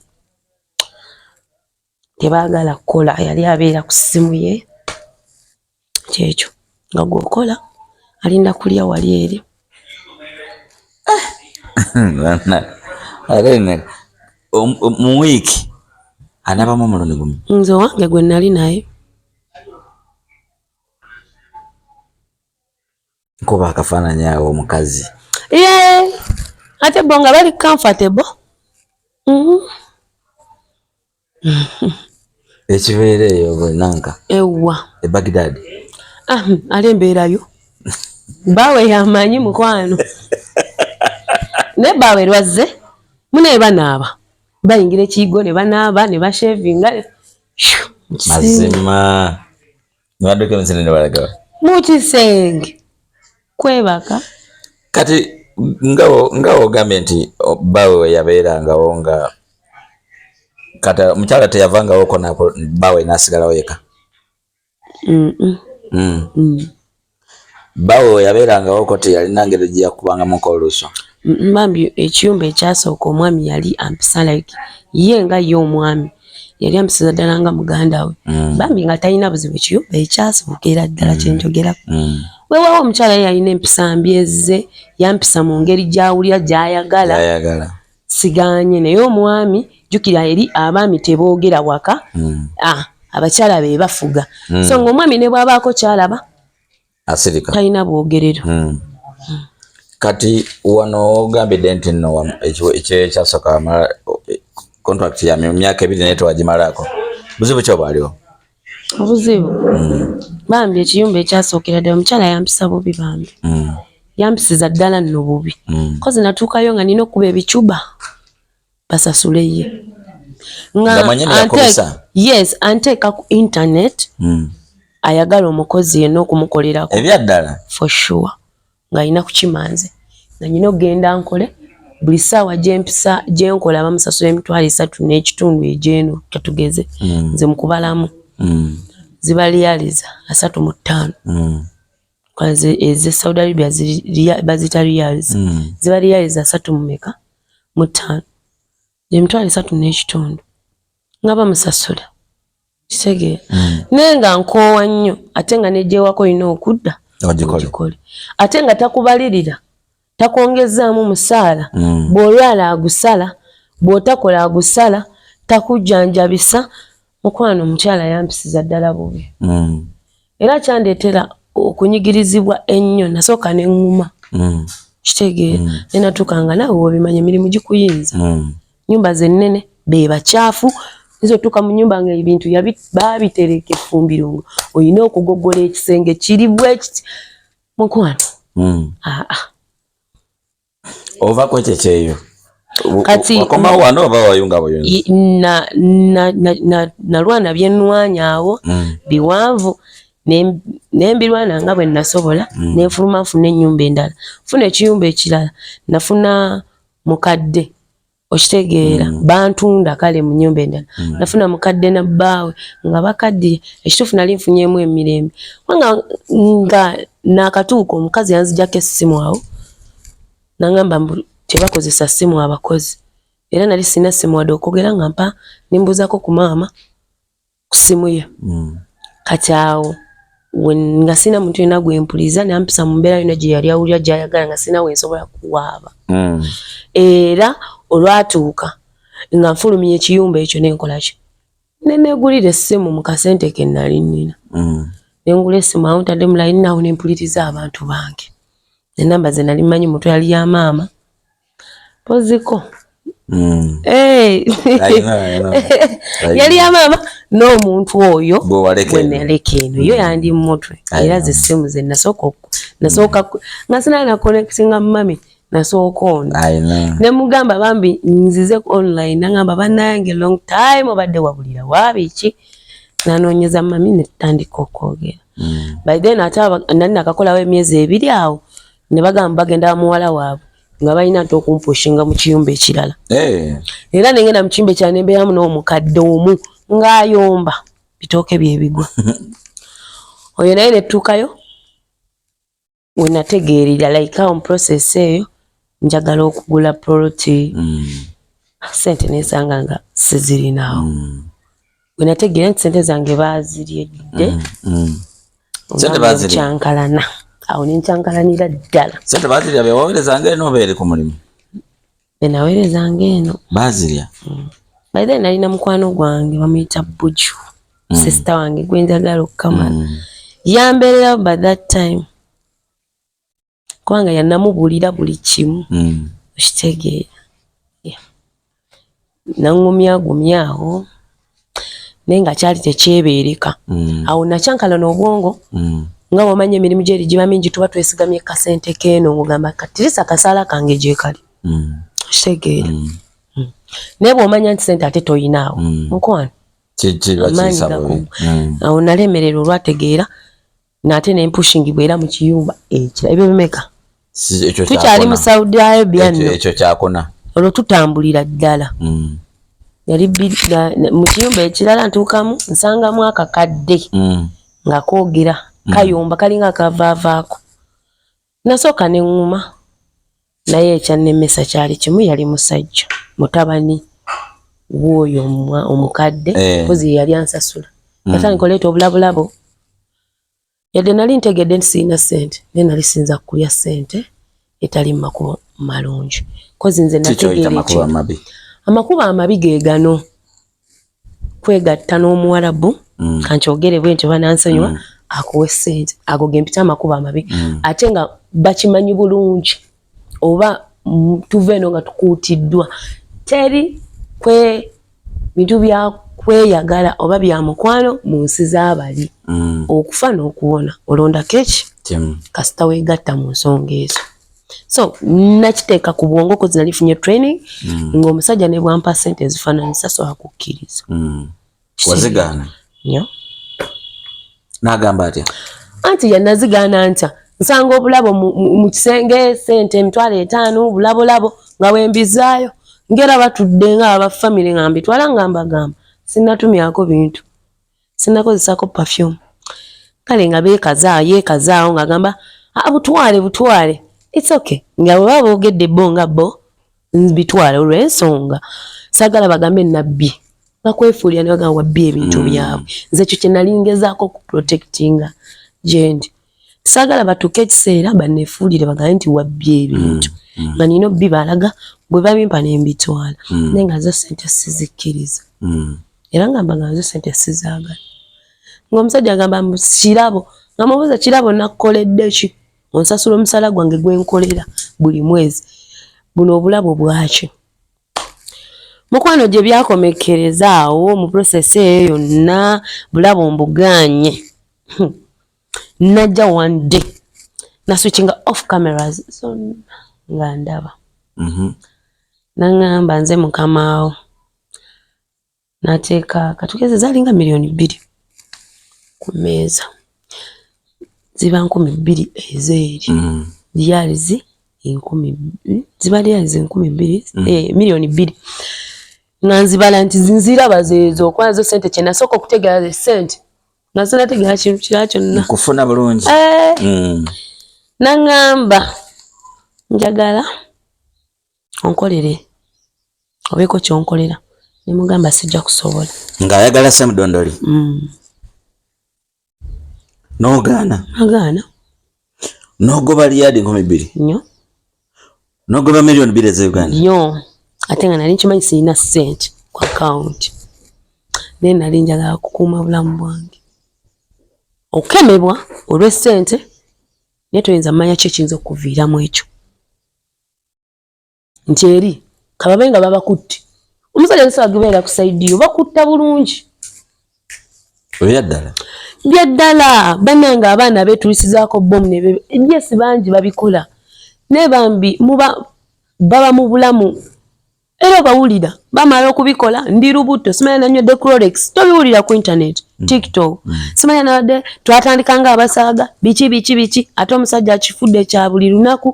S1: tebaagala kukola yali abeera ku ssimu ye. Kyekyo nga gw'okola alinda kulya wali eri.
S2: Mu wiiki anaabamu omulundi gumu?
S1: Nze wange gwe nali naye.
S2: Kuba akafaananyi awo omukazi.
S1: Ate bo nga bali comfortable.
S2: Ekibeera eyo nanka?
S1: Ewa.
S2: E Baghdad?
S1: Ale mbeerayo. Bbaawe yamanyi mukwano. Ne bbaawe lwazze munaye banaaba. Bayingira ekiyigo ne banaaba ne bashevinga.
S2: Mazima. Nwadduka emisinde ne balagawa?
S1: Mu kisenge. Kwebaka.
S2: Kati ngawo ogambye nti bbaawe yabeerangawo nga kati omukyala teyavangawo ko bbaawe n'asigalawo yeka? Bbaawe yabeerangawo ko teyalina ngeri gye yakubangamuko oluuso?
S1: Bambi ekiyumba ekyasooka omwami yali ampisa like ye nga ye omwami yali ampisiza ddala nga muganda we. Bambi nga talina buzibu ekiyumba ekyasooka era ddala kyenjogerako. Weewaawo omukyala yalina empisa mbi ezze yampisa mu ngeri gy'awulira gy'ayagala. siganye naye omwami jukira eri abaami teboogera waka abakyala be bafuga so ng'omwami ne bw'abaako kyalaba
S2: asirika
S1: talina bwogerero
S2: kati wano ogambidde nti nno ekyasooka contract ya myaka 2 naye tewagimalaako buzibu ki obwaliwo
S1: obuzibu bambi ekiyumba ekyasookera ddala omukyala yampisa bubi bambi yampisiza ddala nno bubi kozi natuukayo nga nina okuba ebicuba basasule yes anteeka ku internet ayagala omukozi yenna okumukolerako
S2: ebyaddala
S1: for sure nga alina kukimanze nga nyina okgenda nkole buli ssaawa gyempisa gyenkola bamusasula $3.5 egyeno katugeze nze mukubalamu ziba liyaliza 35 eze Saudi Arabia bazita riyaliza ziba liyaliza 35 $3.5 nga bamusasula kisege nenga nkoowa nnyo ate nga nejjewako olina okudda ogikole ate nga takubalirira takwongezaamu musaala bw'olwala agusala bw'otakola agusala takujjanjabisa mukwano omukyala yampisiza ddala bubi era kyandeetera okunyigirizibwa ennyo nasooka ne ŋŋuma kitegeera ne natuuka nga naawe webimanya emirimu gikuyinza nnyumba zennene be bakyafu nizotuuka mu nnyumba nga ebintu baabitereka effumbiro ngo olina okugoggola ekisenge kiri bwe kiti mukwano
S2: ova kwekyeyo kati wakomawo wano oba wayunga buyunza
S1: nalwana byenwanya awo biwanvu nembirwana nga bwe nasobola nenfuluma nfuna ennyumba endala nfuna ekiyumba ekirala nafuna mukadde okitegeera bantunda kale mu nnyumba endala nafuna mukadde na bbaawe nga bakaddiye ekituufu nali nfunyeemu emirembe nga nakatuuka omukazi yanzijjako essimu awo nangamba tebakozesa ssimu abakozi era nali sina ssimu wadde okwogera nga mpa nimbuuzako ku maama ku ssimu ye kati awo nga sina muntu yena gwempuliza nampisa mu mbeera yona gye yali awulira gy'ayagala nga sina wensobola kuwaaba era olwatuuka nga nfulumya ekiyumba ekyo nenkolaki nenegulira essimu mu kasente ke nali nnina nengula essimu awo ntadde mu layini naawo nempuliriza abantu bange enamba ze nali mmanyi mutwe yali ya maama poziko yali ya maama n'omuntu oyo bwe naleka eno yo yandi mutwe era ze essimu ze nasooka nga sina na connectinga mami nasooka ono ne mugamba bambi nzize online nangamba bannange long time obadde wabulira waabiki nanoonyeza mami ne tutandika okwogera by then ate nali nakakolawo emyezi 2 awo ne bagamba bagenda muwala waabwe nga balina nti okumpushinga mu kiyumba ekirala era nengenda mu kiyumba ekirala nembeeramu n'omukadde omu ng'ayomba bitooke byebigwa oyo naye netuukayo we nategeerera like awo mu process eyo njagala okugula proti sente nesanga nga sizirinaawo we nategeera nti sente zange baaziryeddde kyankalana awo nenkyankalanira ddala
S2: sente baazirya bewaweerezanga eno oba eri ku mulimu
S1: benaweerezanga eno
S2: baazirya
S1: by then nalina mukwano gwange bamuyita Buju sister wange gwenjagala okukamala yambeererawo by that time kubanga yannamubuulira buli kimu okitegeera naŋŋumyagumyawo naye nga kyali tekyebeereka awo nakyankalana obwongo nga wamanya emirimu gyeri giba mingi tuba twesigamye kasente keeno ng'ogamba katirisa kasaala kange gye kali kitegeera naye bw'omanya nti sente ate toyinaawo mukwano amaanyi gakugu awo nalemerera olwategeera naate nempushingibwa era mu kiyumba ekira ebyo bimeka tukyali mu Saudi Arabia nno
S2: ekyo kyakona
S1: olwo tutambulira ddala yali mu kiyumba ekirala ntuukamu nsangamu akakadde nga koogera kayumba kalinga akavaavaako nasooka ne ŋŋuma naye ekyannemesa kyali kimu yali musajja mutabani w'oyo omukadde mpozi yali ansasula yatandika oleeta obulabulabo yadde nali ntegedde nti sirina ssente naye nali sinza kulya ssente etali mu makubo malungi kozi nze
S2: nategeera
S1: amakuba amabi ge gano kwegatta n'Omuwarabu kankyogere bwe ntyo banansonyiwa akuwe ssente ago gempita amakuba amabi ate nga bakimanyi bulungi oba tuve eno nga tukuutiddwa teri bintu bya kweyagala oba bya mukwano mu nsi z'abali okufa n'okuwona olonda keki kasita weegatta mu nsonga ezo so nakiteeka ku bwongo kozi nalifunye training ng'omusajja ne bwampa ssente ezifaananyisa so akukkiriza
S2: wazigaana
S1: nnyo
S2: n'agamba atya
S1: anti yannazigaana ntya nsanga obulabo mu kisenge ssente $5,000 bulabolabo nga wembizaayo ngera batudde nga abafamily nga mbitwala nga mbagamba sinnatumyako bintu sinnakozesako perfume kale nga yeekazaawo ng'agamba butwale it's okay nga bwe baba boogedde bo nga bo bitwale olw'ensonga saagala bagambe nabbi bakwefuulira ne bagamba wabbye ebintu byabwe nze ekyo kye nali ngezaako ku protectinga gyendi saagala batuuke ekiseera banneefuulire bagambe nti wabbye ebintu nga nina obbi balaga bwe babimpa ne mbitwala naye nga zo ssente sizikkiriza era nga mbagamba zo ssente sizaagala ng'omusajja agamba kirabo nga mubuuza kirabo nakkoledde ki onsasula omusala gwange gwenkolera buli mwezi buno obulabo bwaki mukwano gye byakomekereza awo mu process eyo yonna bulabo mbuganye najja one day naswitchinga off cameras so nga ndaba nangamba nze mukamaawo nateeka katugeze zalinga $2,000,000 ku meeza ziba 2,000 ezeeri lyalizi 10,000 ziba lyalizi 2,000 miliyoni 2 nga nzibala nti zinziraba zeezo okwazo ssente kye nasooka okutegeera ssente nga sinategeera kintu kirala kyonna
S2: kufuna bulungi
S1: nangamba njagala onkolere obeeko kyonkolera ne mugamba sijja kusobola
S2: ng'ayagala Ssemudondoli
S1: n'ogaana
S2: n'ogoba lyadi 2,000
S1: nnyo
S2: n'ogoba miliyoni 2 ez'Uganda
S1: nnyo ate nga nali nkimanyi sirina ssente ku akawunti naye nali njagala kukuuma bulamu bwange okemebwa olw'essente naye toyinza mmanya ki ekiyinza okuviiramu ekyo nti eri kababe nga babakutte omusajja nsobola gibeera ku sayidiyo bakutta bulungi byaddala bannanga abaana beetulisizaako bomu egyesi bangi babikola naye bambi baba mu bulamu era bawulira bamala okubikola ndi lubuto simanya nanywedde Clorox tobiwulira ku internet TikTok simanya nabadde twatandika nga abasaaga biki ate omusajja akifudde kya buli lunaku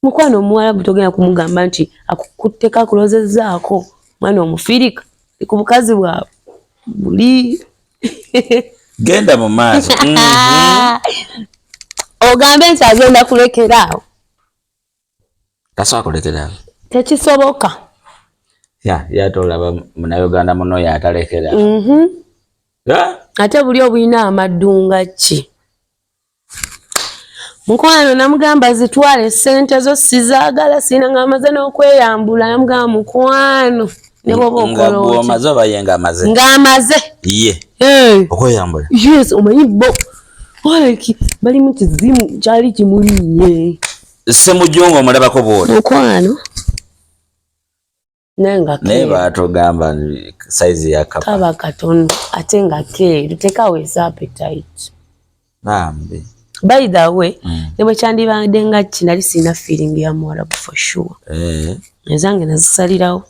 S1: mukwano Omuwarabu togenda kumugamba nti akukutteko akulozezzaako mwana omufirika ku bukazi bwabwe buli
S2: genda mu maaso
S1: ogambe nti agenda kulekeraawo
S2: tasobola kulekeraawo
S1: tekisoboka
S2: yatolaba munnayuganda muno yatalekera
S1: ate buli obulina amaddunga ki mukwano namugamba zitwale ssente zo sizaagala sina ng'amaze n'okweyambula namugamba mukwano ne bwoba
S2: omaze oba ye ng'amaze okweyambula
S1: yes omanyi bo oleki balimu kizimu kyali kimulinye
S2: Ssemujjongo omulabako bw'oti
S1: mukwano
S2: naye baatugamba saizi ya
S1: kaba katono ate nga keeru tekaweesa appetite
S2: bambi
S1: by the way ne bwe kyandibadde nga kinali sirina feeling ya Muwarabu for sure ezange nazisalirawo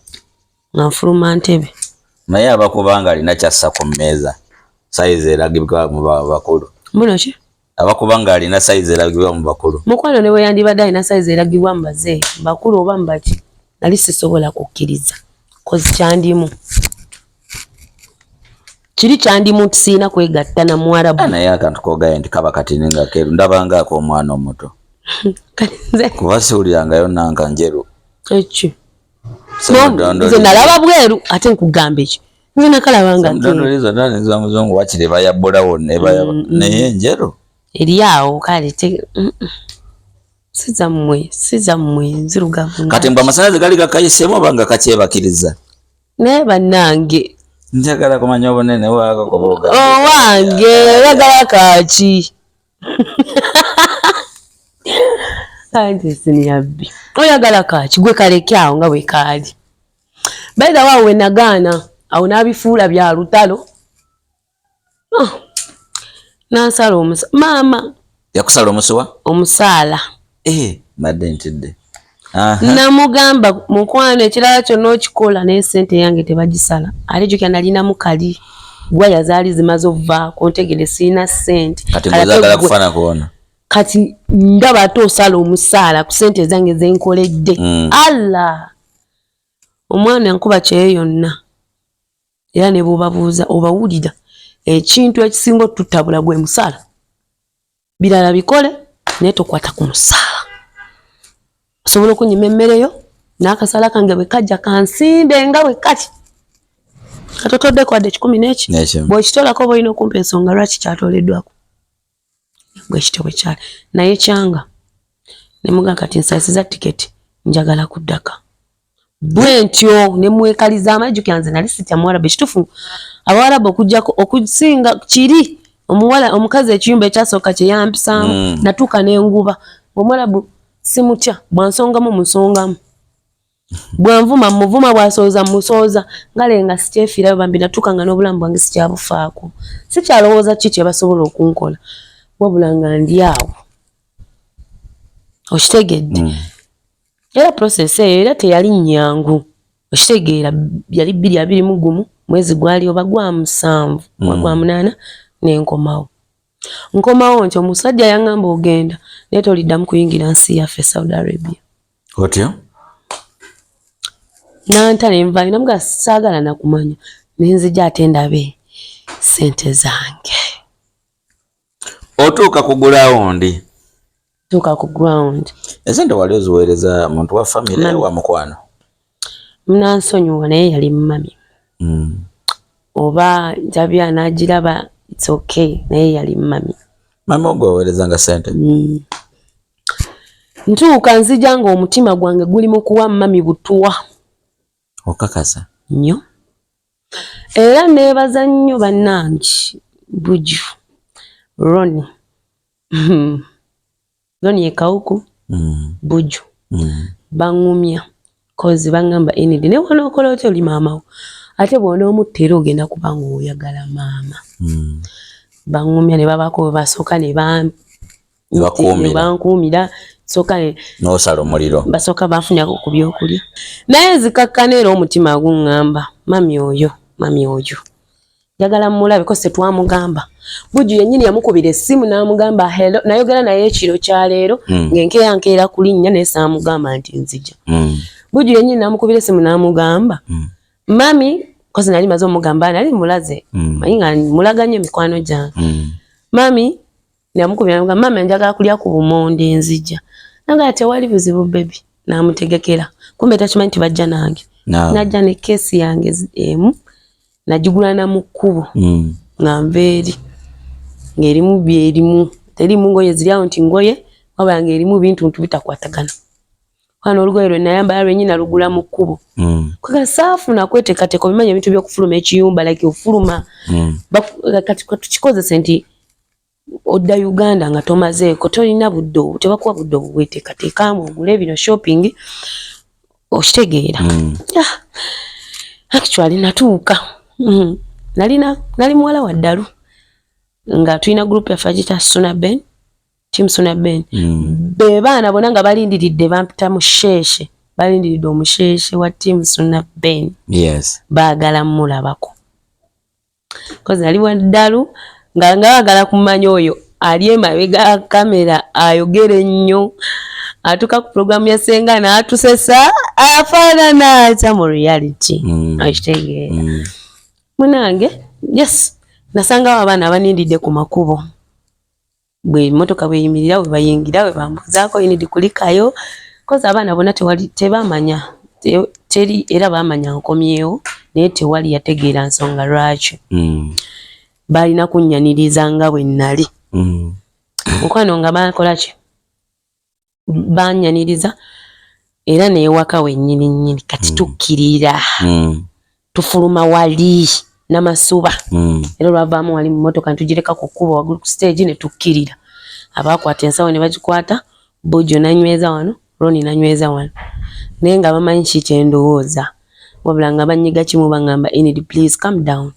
S1: nga nfuluma ntebe
S2: naye abakubanga alina kyassa ku mmeeza saizi eragibwa mu bakulu
S1: muno ki
S2: abakubanga alina saizi eragibwa mu bakulu
S1: mukwano ne bwe yandibadde alina saizi eragibwa mu bazeeyi bakulu oba mu baki nali sisobola kukkiriza kozi kyandimu kiri kyandimu tisiina kwegatta na Muwarabu
S2: naye akantu kogaye nti kaba katini nga keeru ndabangaako omwana omuto kuba siwulirangayo nanka njeru
S1: eki nze nalaba bweru ate nkugamba ekyo nze nakalabanga
S2: Ssemudondoli zonna niza muzungu wakiri bayabbulawo naye njeru
S1: eri awo kale siza mmwe nzirugavu
S2: kati mbwa amasanyalaze gali gakayisemu banga kakyebakiriza
S1: naye bannange
S2: njagala kumanya obunene bwako
S1: owange oyagala kaki anti siniyabbi oyagala kaki gwe kaleke awo nga bwe kaali baida waawe wenagaana awo n'abifuula bya lutalo nansala maama
S2: yakusala omusuwa
S1: omusaala
S2: mbadde ntidde
S1: namugamba mukwano ekirala kyonna okikola naye sente yange tebagisala ate jukya nalinamu kali gwaya zaali zimaze ovaako ntegere sirina sente
S2: kati ngozagala kufana kuona
S1: kati ndaba ate osala omusaala ku sente zange zenkoledde alla omwana enkuba kyeyo yonna era ne bw'obabuuza obawulira ekintu ekisinga otutabula gwe musaala birala bikole naye tokwata ku musaala osobola okunyima emmereyo n'akasaala kange bwe kajja kansimbe nga bwe kati katotodde kwadde 10 bw'ekitolako bw'olina okumpa ensonga lwaki kyatoleddwako bwe kityo bwe kyali naye kyanga ne mugamba kati nsaisiza tiketi njagala kuddaka bwe ntyo ne mwekaliza amajjukira nze nali sitya muwarabu ekituufu abawarabu okujjako okusinga kiri omukazi ekiyumba ekyasooka kye yampisaamu natuuka n'enguba omuwarabu simutya bwansongamu musongamu bwanvuma muvuma bwasooza musooza ngalenga sikyefiirayo bambi natuuka nga n'obulamu bwange sikyabufaako sikyalowooza ki kye basobola okunkola wabula nga ndi awo okitegedde era process eyo era teyali nnyangu okitegeera yali 2021 mwezi gwali oba gwa 7 gwa 8 nenkomawo nti omusajja yaŋŋamba ogenda naye toliddamu kuyingira nsi yaffe Saudi Arabia
S2: otyo
S1: nanta nenvayo namuga saagala nakumanya nenzija ate ndabe sente zange
S2: otuuka ku ground esente wali oziweereza muntu wa famire wa mukwano
S1: munansonyiwa naye yali mumami oba njabya n'agiraba it's okay naye yali mumami
S2: mami ogwo aweerezanga sente
S1: ntuuka nzija nga omutima gwange guli mu kuwa mami butuwa
S2: okakasa
S1: nnyo era neebaza nnyo bannange Buju Roni ekawuku Buju baŋŋumya kozi baŋŋamba enidi ne wanookola otyo oli maamawo ate bw'ona omutta era ogenda kubanga oyagala maama baŋŋumya ne babaako bwe basooka ne bankuumira sooka
S2: n'osala omuliro
S1: basooka banfunyako ku byokulya naye zikakkana era omutima guŋŋamba mami oyo njagala mulabe ko setwamugamba Buju yennyini yamukubira essimu n'amugamba hello nayogera naye ekiro kya leero ng'enkeera ku linnya naye saamugamba nti nzija Buju yennyini n'amukubira essimu n'amugamba mami kozi nali maze omugamba nali mulaze manyi nga mulaganye mikwano gyange mami namukubira n'amugamba mami njagala kulya ku bumonde nzija nanga tewali buzibu bebi n'amutegekera kumbe takimanyi nti bajja nange najja ne keesi yange emu najigula na mu kkubo nga nveeri ng'erimu byerimu terimu ngoye ziri awo nti ngoye wabula ng'erimu bintu bitakwatagana wano olugoye lwe nayambala lwennyini lugula mu kkubo kwega saafuna kweteekateeka obimanya ebintu by'okufuluma ekiyumba like ofuluma kati tukikozese nti odda Uganda nga tomazeeko tolina budde obwo tebakuwa budde obwo bweteekateekamu ogule bino shopping okitegeera actually natuuka nali muwala wa ddalu nga tulina group yaffe agita Team Suna Ben be baana bonna nga balindiridde bampita musheeshe balindiridde omusheeshe wa Team Suna Ben baagala mulabako kozi nali wa ddalu nga baagala kumanya oyo ali emabega kamera ayogera ennyo atuka ku programu ya Senga n'atusesa afaanana atya mu reality akitegeera munange yes nasangawo abaana abanindidde ku makubo bwe motoka bweyimirira bwe bayingira bwe bambuzaako inidi kulikayo kozi abaana bonna tebamanya teri era bamanya nkomyewo naye tewali yategeera nsonga lwaki balina kunnyaniriza nga bwe nnali mukwano nga bakola ki banyaniriza era neewaka wennyini kati tukkirira tufuluma wali n'amasuba era olwavaamu wali mu mmotoka ntugireka ku kkubo waggulu ku stage ne tukkirira abaakwata ensawo ne bagikwata Bujjo nanyweza wano Roni nanyweza wano naye nga bamanyi ki kyendowooza wabula nga banyiga kimu baŋŋamba Enid please calm down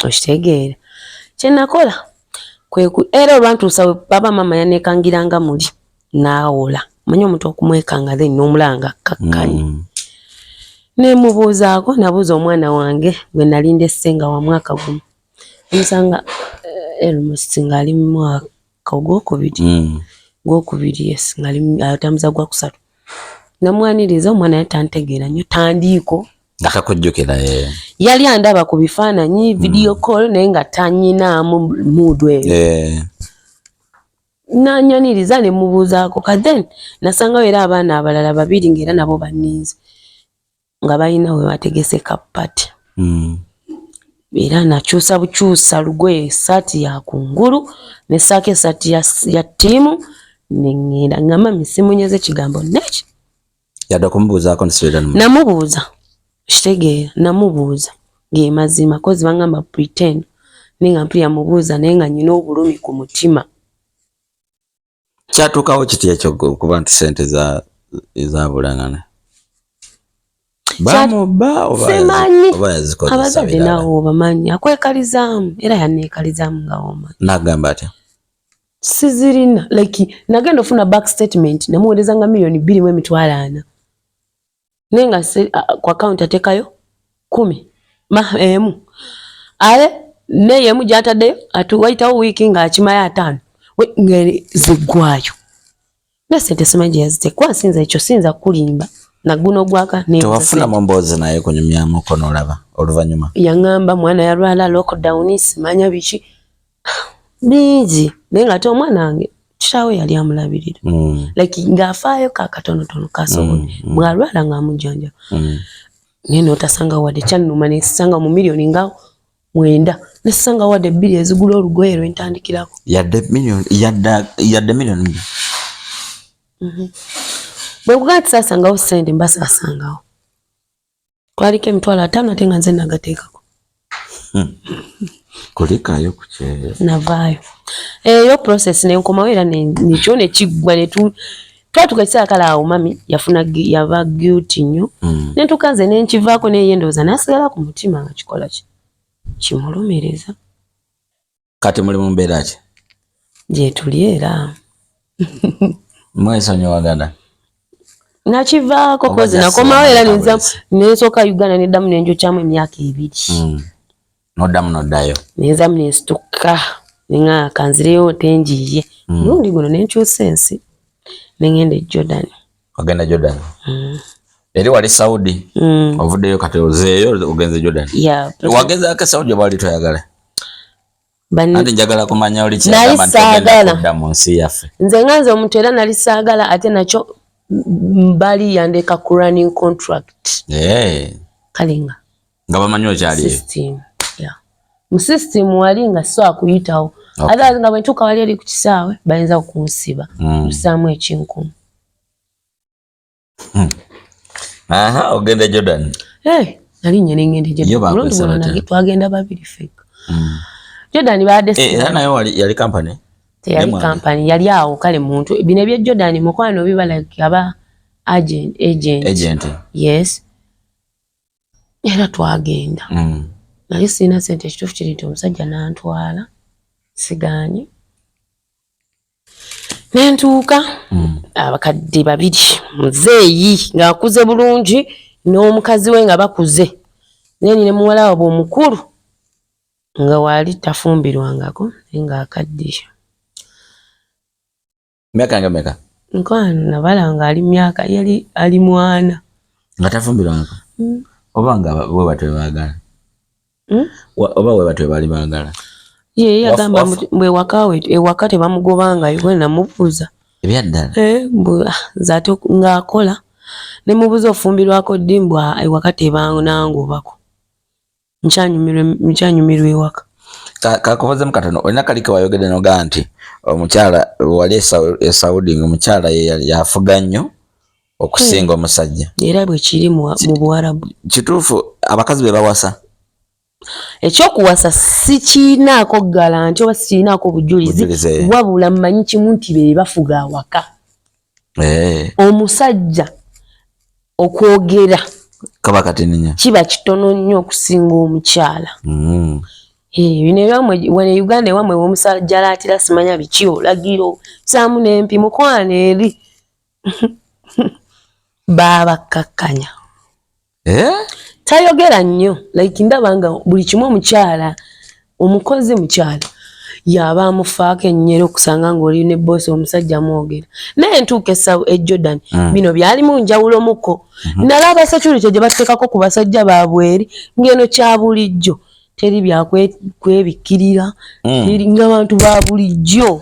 S1: okitegeera kyenakola era olwantuusa we baba mama yaneekangiranga muli n'awola manyi omuntu okumwekanga then n'omulanga kakkanye nemubuuzaako nabuuza omwana wange gwe nalinda essenga wa mwaka gumu omusanga Elmost ng'ali mu mwaka gwokubiri yes ng'ali atambuza gwa kusatu namwaniriza omwana yali tantegeera nnyo tandiiko
S2: nakakujjukira
S1: yali andaba ku bifaananyi video call naye nga tanyinaamu muudu eyo nanyaniriza ne mubuuzaako kadden nasangawo era abaana abalala babiri ng'era nabo banninze nga balina we bategese kapati era nakyusa bukyusa lugoye essaati ya kungulu nessaako essaati ya ttiimu neŋŋenda ŋŋamba misimunyeze kigambo neki
S2: yadde okumubuuzaako
S1: namubuuza kitegeera namubuuza ge mazima kozi baŋŋamba pretend naye nga mpulira mubuuza naye nga nnyina obulumi ku mutima
S2: kyatuukawo kiti ekyo kuba nti sente ezabulangana bamuba oba yazikoze
S1: abazadde naawe obamanyi akwekalizaamu era yanneekalizaamu nga womanyi
S2: nagamba atya
S1: sizirina like nagenda ofuna back statement namuweereza nga $2,400 naye nga ku account ateekayo 10 ale neyemu gyataddeyo wayitawo wiiki ng'akimayo 5 ziggwayo ne sente simanyi gye yaziteeka nsinza ekyo sinza kulimba naguno gwaka
S2: tewafunamu mboozi naye kunyumyamuko n'olaba oluvannyuma
S1: yaŋŋamba mwana yalwala lockdown simanya biki bingi naye nga ate omwana wange kitaawe yali amulabirira like ng'afaayo kakatonotono kasobola bw'alwala ng'amujjanjaba naye n'otasanga wadde kyannuma nesanga mu miliyoni nga 9 nesanga wadde 2 ezigula olugoye lwentandikirako
S2: yadde miliyoni
S1: bwe kugaa tisaasangawo sente mbasaasangawo kwaliko $5,000 ate nga nze nagateekako
S2: kulikayo kukyeye
S1: navaayo eyo process nenkomawo era nekyo nekiggwa twatuka ekiseera kale awo mami yava guilty nnyo nentuka nze nenkivaako naye ndowooza nasigala ku mutima nga kikola kimulumireza
S2: kati muli mu mbeera ki
S1: gyetuli era
S2: mwesonyiwagana
S1: nakivaako kozi nakomawo era nensooka Uganda neddamu nenjokyamu emyaka 2
S2: noddayo
S1: nenzamu nensituka nenga kanzireyo tenjiye lundi guno nenkyusa ensi nengenda e Jordan
S2: ogenda Jordan eri wali Saudi ovuddeyo kati ozeeyo ogenze Jordan wagezaako Saudi bwali toyagala ate njagala kumanya oli kyagamba ntogenda kudda mu nsi yaffe
S1: nze nganze omuntu era nali saagala ate nakyo bali yandeka ku running contract kale nga
S2: bamanyi okyaliyo
S1: mu system wali nga so akuyitawo ate nga bwe ntuuka wali eri ku kisaawe bayinza okunsiba lusaamu ekinkumu
S2: ogenda Jordan
S1: nali nye nengenda Jordan twagenda babiri feka Jordan baadde
S2: era nayo yali company
S1: teyali company yali awo kale muntu bino ebya Jordan mukwano biba like aba agent yes era twagenda naye sina sente ekituufu kiri nti omusajja n'antwala siganye nentuuka abakadde babiri muzeeyi ng'akuze bulungi n'omukazi we nga bakuze naye nine muwala waabwe omukulu nga waali tafumbirwangako naye ng'akaddiyo
S2: myaka nga meka
S1: nkwano nabala nga ali myaka yali ali 4
S2: nga tafumbirwangako oba nga bwe batwe baagala oba we batwe bali baagala
S1: ye yagamba mbwe ewaka tebamugobanga iwe namubuuza
S2: ebyaddala
S1: zate ng'akola ne mubuuza ofumbirwako ddi mbwa ewaka tebanangobako nkyanyumirwa ewaka
S2: kakoze mukatono olina kalika wayogede noga nti omukyala wali Saudi omukyala yafuga nnyo okusinga omusajja
S1: era bwe kiri mu Buwarabu
S2: kituufu abakazi be bawasa
S1: ekyokuwasa sikiinaako garanti oba sikiinaako bujulizi wabula mmanyi kimu nti be bafuga awaka omusajja okwogera
S2: kaba katininya
S1: kiba kitono nnyo okusinga omukyala bino ebyamwe wano Uganda ewamwe omusajja alaatira simanya biki olagiro saamu n'empi mukwana eri baabakkakkanya tayogera nnyo like ndaba nga buli kimu omukyala omukozi mukyala yaba amufaako ennyero okusanga ng'oli ne boosi omusajja mwogera naye ntuuka Jordan bino byali mu njawulomuko nalaba security gye bateekako ku basajja baabwe eri ng'eno kya bulijjo teri byakwebikirira teri ng'abantu ba bulijjo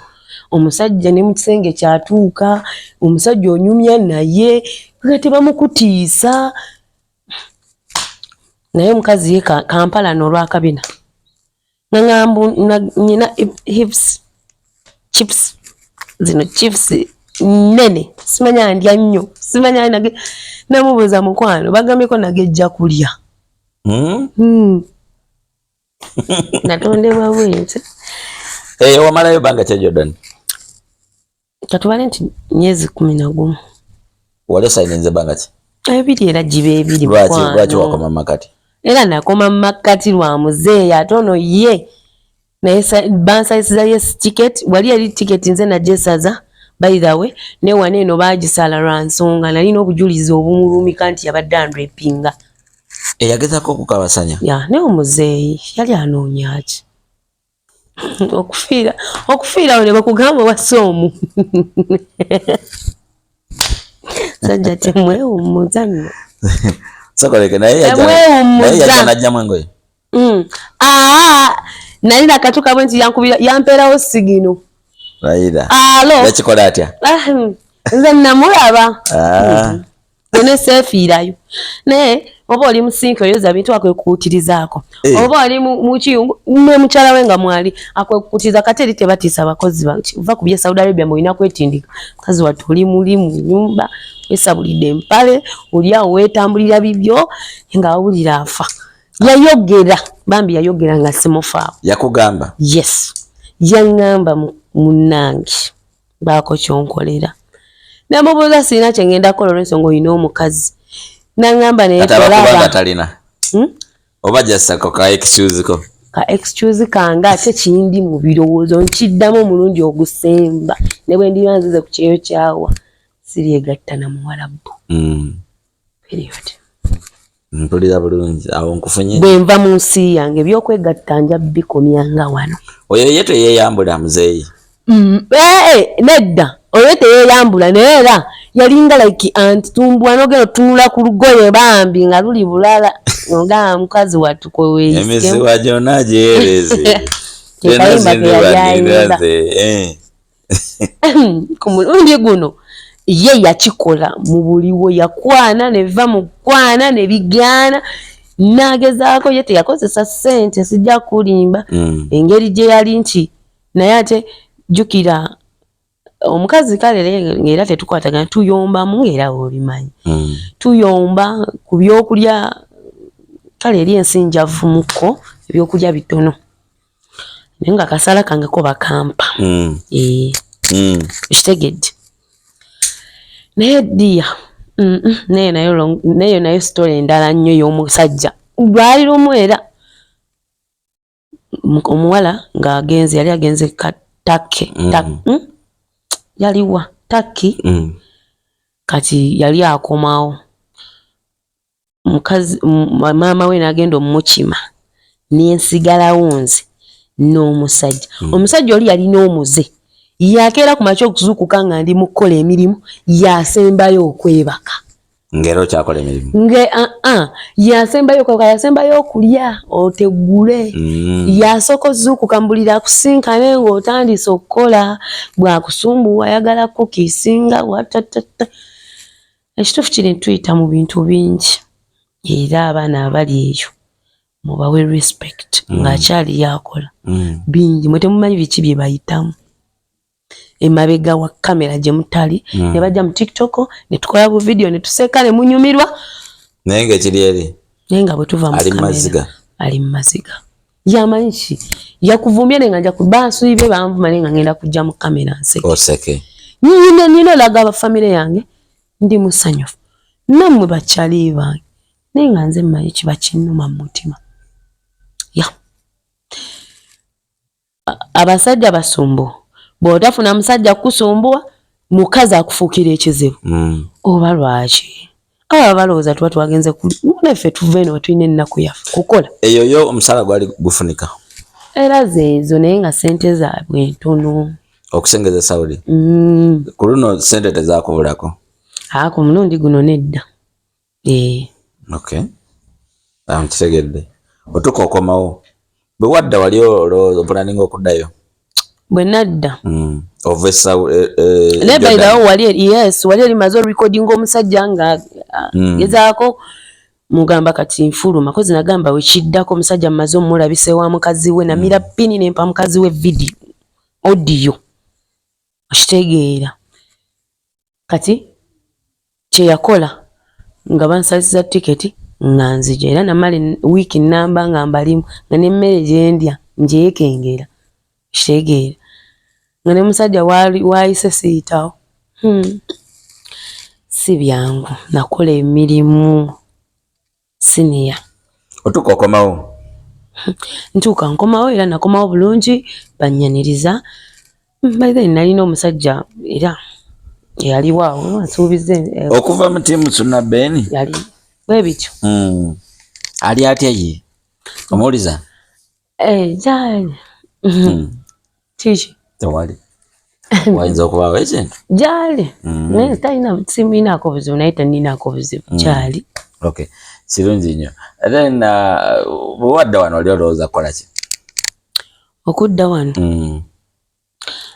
S1: omusajja ne mu kisenge kyatuuka omusajja onyumya naye nga tebamukutiisa naye omukazi ye Kampala n'olwakabina ngambu nyina chips zino chips nene simanya ndya nnyo simanya namubuuza mukwano bagambyeko nagejja kulya natondebwa bwente
S2: wamalayo banga kya Jordan
S1: katubale nti myezi 11
S2: wali sayininze banga ki
S1: ebiri era jibe ebiri
S2: lwaki wakoma makati
S1: era nakoma makati lwa muzeeyi atono ye naye bansayisiza yes ticket wali eri ticket nze najesaza by the way ne wane eno bagisala lwa nsonga nalina obujulizi obumulumika nti yabadde andrepinga
S2: eyagezako okukabasanya
S1: ne omuzeeyi yali anoonya ki okufiira awo ne bakugamba wasoomu sajja temwewummuza nno
S2: sokoleke naye yajjanajjamu engoye
S1: nali nakatuka bwe nti yampeerawo sigino
S2: yakikola atya
S1: nze namulaba ne seefiirayo naye oba oli musinka oyoza bintu akwekuutirizaako oba oli mukiyungu ne mukyala we nga mwali akwekuutiriza kati eri tebatiisa abakozi va ku bye Saudi Arabia mulina kwetindika mukazi wattu oli muli mu nyumba wesabulidde empale oli awo weetambulira bibyo nga awulira afa yayogera bambi yayogera nga simufaawo
S2: yakugamba
S1: yes yaŋŋamba munnange baako kyonkolera namubuuza sirina kye ngenda kola olw'ensonga olina omukazi naŋŋamba naye
S2: tolaba talina oba jasako ka excuse
S1: kange ate kindi mu birowoozo nkiddamu omulundi ogusemba ne bwe ndiba nzize ku kyeyo kyawa siryegatta na Muwarabu period
S2: mpulira bulungi awo nkufunye
S1: bwe nva mu nsi yange ebyokwegatta nja bikomyanga wano
S2: oyo ye teyeyambula muzeeyi
S1: nedda oyo teyeyambula naye era yalinga like antitumbwa nogera otunula ku lugoye bambi nga luli bulala nogaa mukazi wattu kweweeyise
S2: emisiwa gyonna gyereze
S1: ku mulundi guno ye yakikola mu buliwo yakwana neva mu kwana ne bigaana nagezaako ye teyakozesa ssente sijja kulimba engeri gye yali nti naye ate jjukira omukazi kale ng'era tetukwatagana tuyombamu ng'era obimanyi tuyomba ku byokulya kale eri ensi njavumuko ebyokulya bitono naye nga kasala kange ko bakampa kitegedde naye ddiya naye nayo sitole endala nnyo y'omusajja lwali lumu era omuwala ng'agenze yali agenze katakke yaliwa taki kati yali akomawo mukazi maama we n'agenda omukima n'ensigalawo nze n'omusajja omusajja oli yalina omuze yakeera ku makya okuzuukuka nga ndi mu kukola emirimu yasembayo okwebaka
S2: ngero kyakola emirimu
S1: yasembayo okwebaka yasembayo okulya otegule yasooka ozuukuka mbulira akusinkane ng'otandise okukola bwakusumbuwa ayagala kukisinga watatata ekituufu kiri ntuyita mu bintu bingi era abaana abali eyo mubawe respect ng'akyali yakola bingi mwe temumanyi biki bye bayitamu emabega wa kamera gye mutali ne bajja mu TikTok ne tukola bu video ne tuseka ne munyumirwa
S2: naye ng'ekiri eri
S1: naye nga bwe tuva mu kamera ali mu maziga yamanyi ki yakuvumbye ne nga nja kubansuibye banvuma ne nga ngenda kujja mu kamera nseke
S2: oseke
S1: nina olaga abafamile yange ndi musanyufu nammwe bakyali bange naye nga nze mmanyi kiba kinnuma mu mutima abasajja basumbu bw'otafuna musajja kukusumbuwa mukazi akufuukira ekizibu oba lwaki aba balowooza tuba twagenze naffe tuva eno tulina ennaku yaffe kukola
S2: eyo yo omusala gwali gufunika
S1: era zeezo naye nga sente zaabwe ntono
S2: okusengeza Saudi ku luno sente tezakubulako
S1: ku mulundi guno nedda
S2: okay kitegedde otuka okomawo bwe wadda wali opulaninga okuddayo
S1: bwe nadda
S2: nebairawo
S1: wali eri maze recording omusajja nga gezaako mugamba kati nfuluma kozi nagamba wekiddako omusajja maze omulabise wa mukazi we namira pini nempa mukazi we video audio okitegeera kati kyeyakola nga bansaliza tiketi nga nzija era namala wiiki namba nga mbalimu nga nemmere gyendya ngyekengera kitegeera nga ne musajja waayise siyitawo si byangu nakola emirimu siniya
S2: otuka okomawo
S1: ntuuka nkomawo era nakomawo bulungi bannyaniriza baithe nalina omusajja era yaliwaawo asuubize
S2: okuva mu tiimu Suna Ben
S1: yali bwebityo
S2: ali atya ye omuwuliza
S1: gyali kiki
S2: tewali wayinza okubaawo ekintu
S1: gyali naye talina simuinaako buzibu naye teninaako buzibu kyali
S2: okay kirungi nnyo then bwe wadda wano oli olowooza kukola ki
S1: okudda wano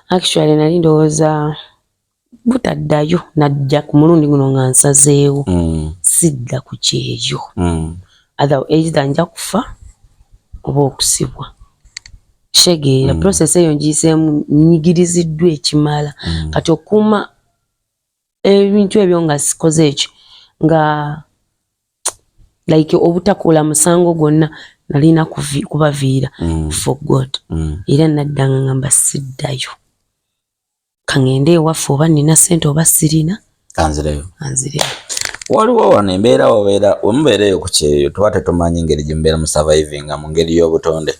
S1: actually nali ndowooza butaddayo najja ku mulundi guno nga nsazeewo sidda ku kyeyo either nja kufa oba okusibwa shegeera process eyo ngiyiseemu nyigiriziddwa ekimala kati okuuma ebintu ebyo nga sikoze ekyo nga like obutakola musango gwonna nalina kubaviira for God era naddanga ngamba siddayo kangende ewaffe oba nina sente oba sirina
S2: kanzireyo waliwo wano embeera omubeereyo ku kyeyo tuba tetumanyi engeri gye mubeera mu survivinga mu ngeri y'obutonde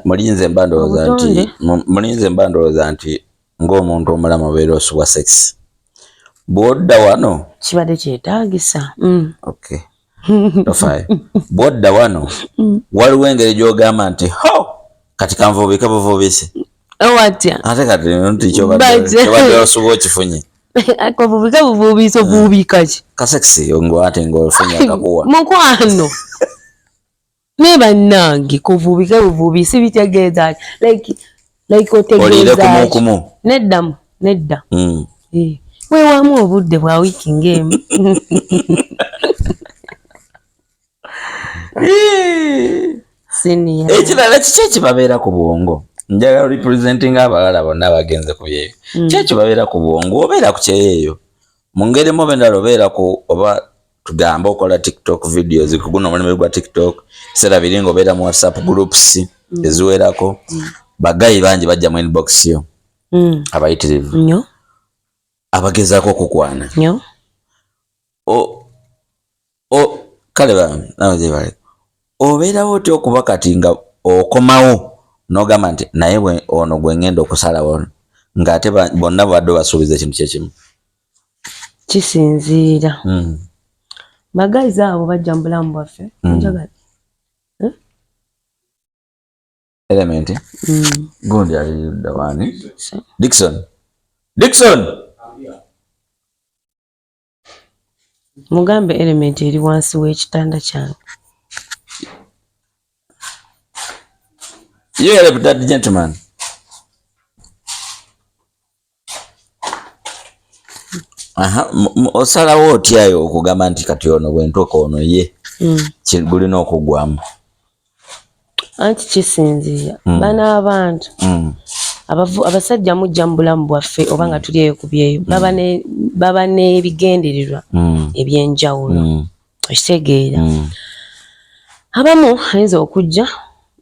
S2: mulinze mba ndowooza nti ng'omuntu omulamu obeera osubwa sex bw'odda wano
S1: kibadde kyetaagisa
S2: okay tofayo bw'odda wano waliwo engeri gy'ogamba nti kati kanvuubike buvubise
S1: watya
S2: ate kati nti kyobadde osuba okifunye
S1: akavubika buvubiso vuubika ki
S2: kasekisi ng'ate ng'ofunye akakuwa
S1: mukwano ne bannange kuvubika buvubisi bitegeeza like otegeeza nedda weewaamu obudde bwa wiiki ng'emu
S2: ekirala kiki ekibabeera ku bwongo njagala representing abalala bonna bagenze ku byeyo kyekyo babeera ku bwongo obeera ku kyeyeeyo mu ngeri mu bendala obeera ku oba tugamba okola TikTok videos kuguno omulimu gwa TikTok sera biringo obeera mu WhatsApp groups eziwerako bagayi bangi bajja mu inbox yo abayitirivu
S1: nnyo
S2: abagezaako okukwana
S1: nnyo
S2: kale nawe obeerawo otya okuba kati nga okomawo n'ogamba nti naye ono gwe ngenda okusalawo ng'ate bonna badde basuubiza ekintu kyekimu
S1: kisinziira bagayizi abo bajja mu bulamu bwaffe njagala
S2: Element gundi alidda wani Dickson
S1: mugambe Element eri wansi w'ekitanda kyange.
S2: You help that gentleman. Osalawo otyayo okugamba nti kati ono bwentuuka ono ye gulina okugwamu
S1: anti kisinzira bana abantu abasajja mujja mu bulamu bwaffe oba nga tuli eyo ku byeyo baba n'ebigendererwa ebyenjawulo okitegeera abamu ayinza okujja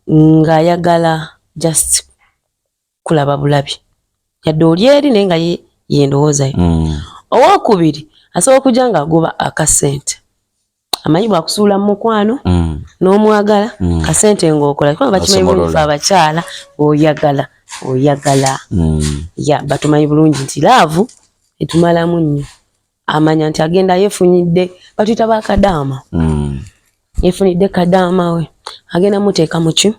S1: ng'ayagala just kulaba bulabi yadde oli eri naye nga yendowoozayo owokubiri asobola okujja ng'agoba akasente amanyi bwakusuula mu mukwano n'omwagala kasente ng'okola kubanga bakimanyi bulungi abakyala oyagala ya batumanyi bulungi nti laavu etumalamu nnyo amanya nti agenda yeefunyidde batuyita bakadaama yeefunidde kadaama we agenda muteeka muki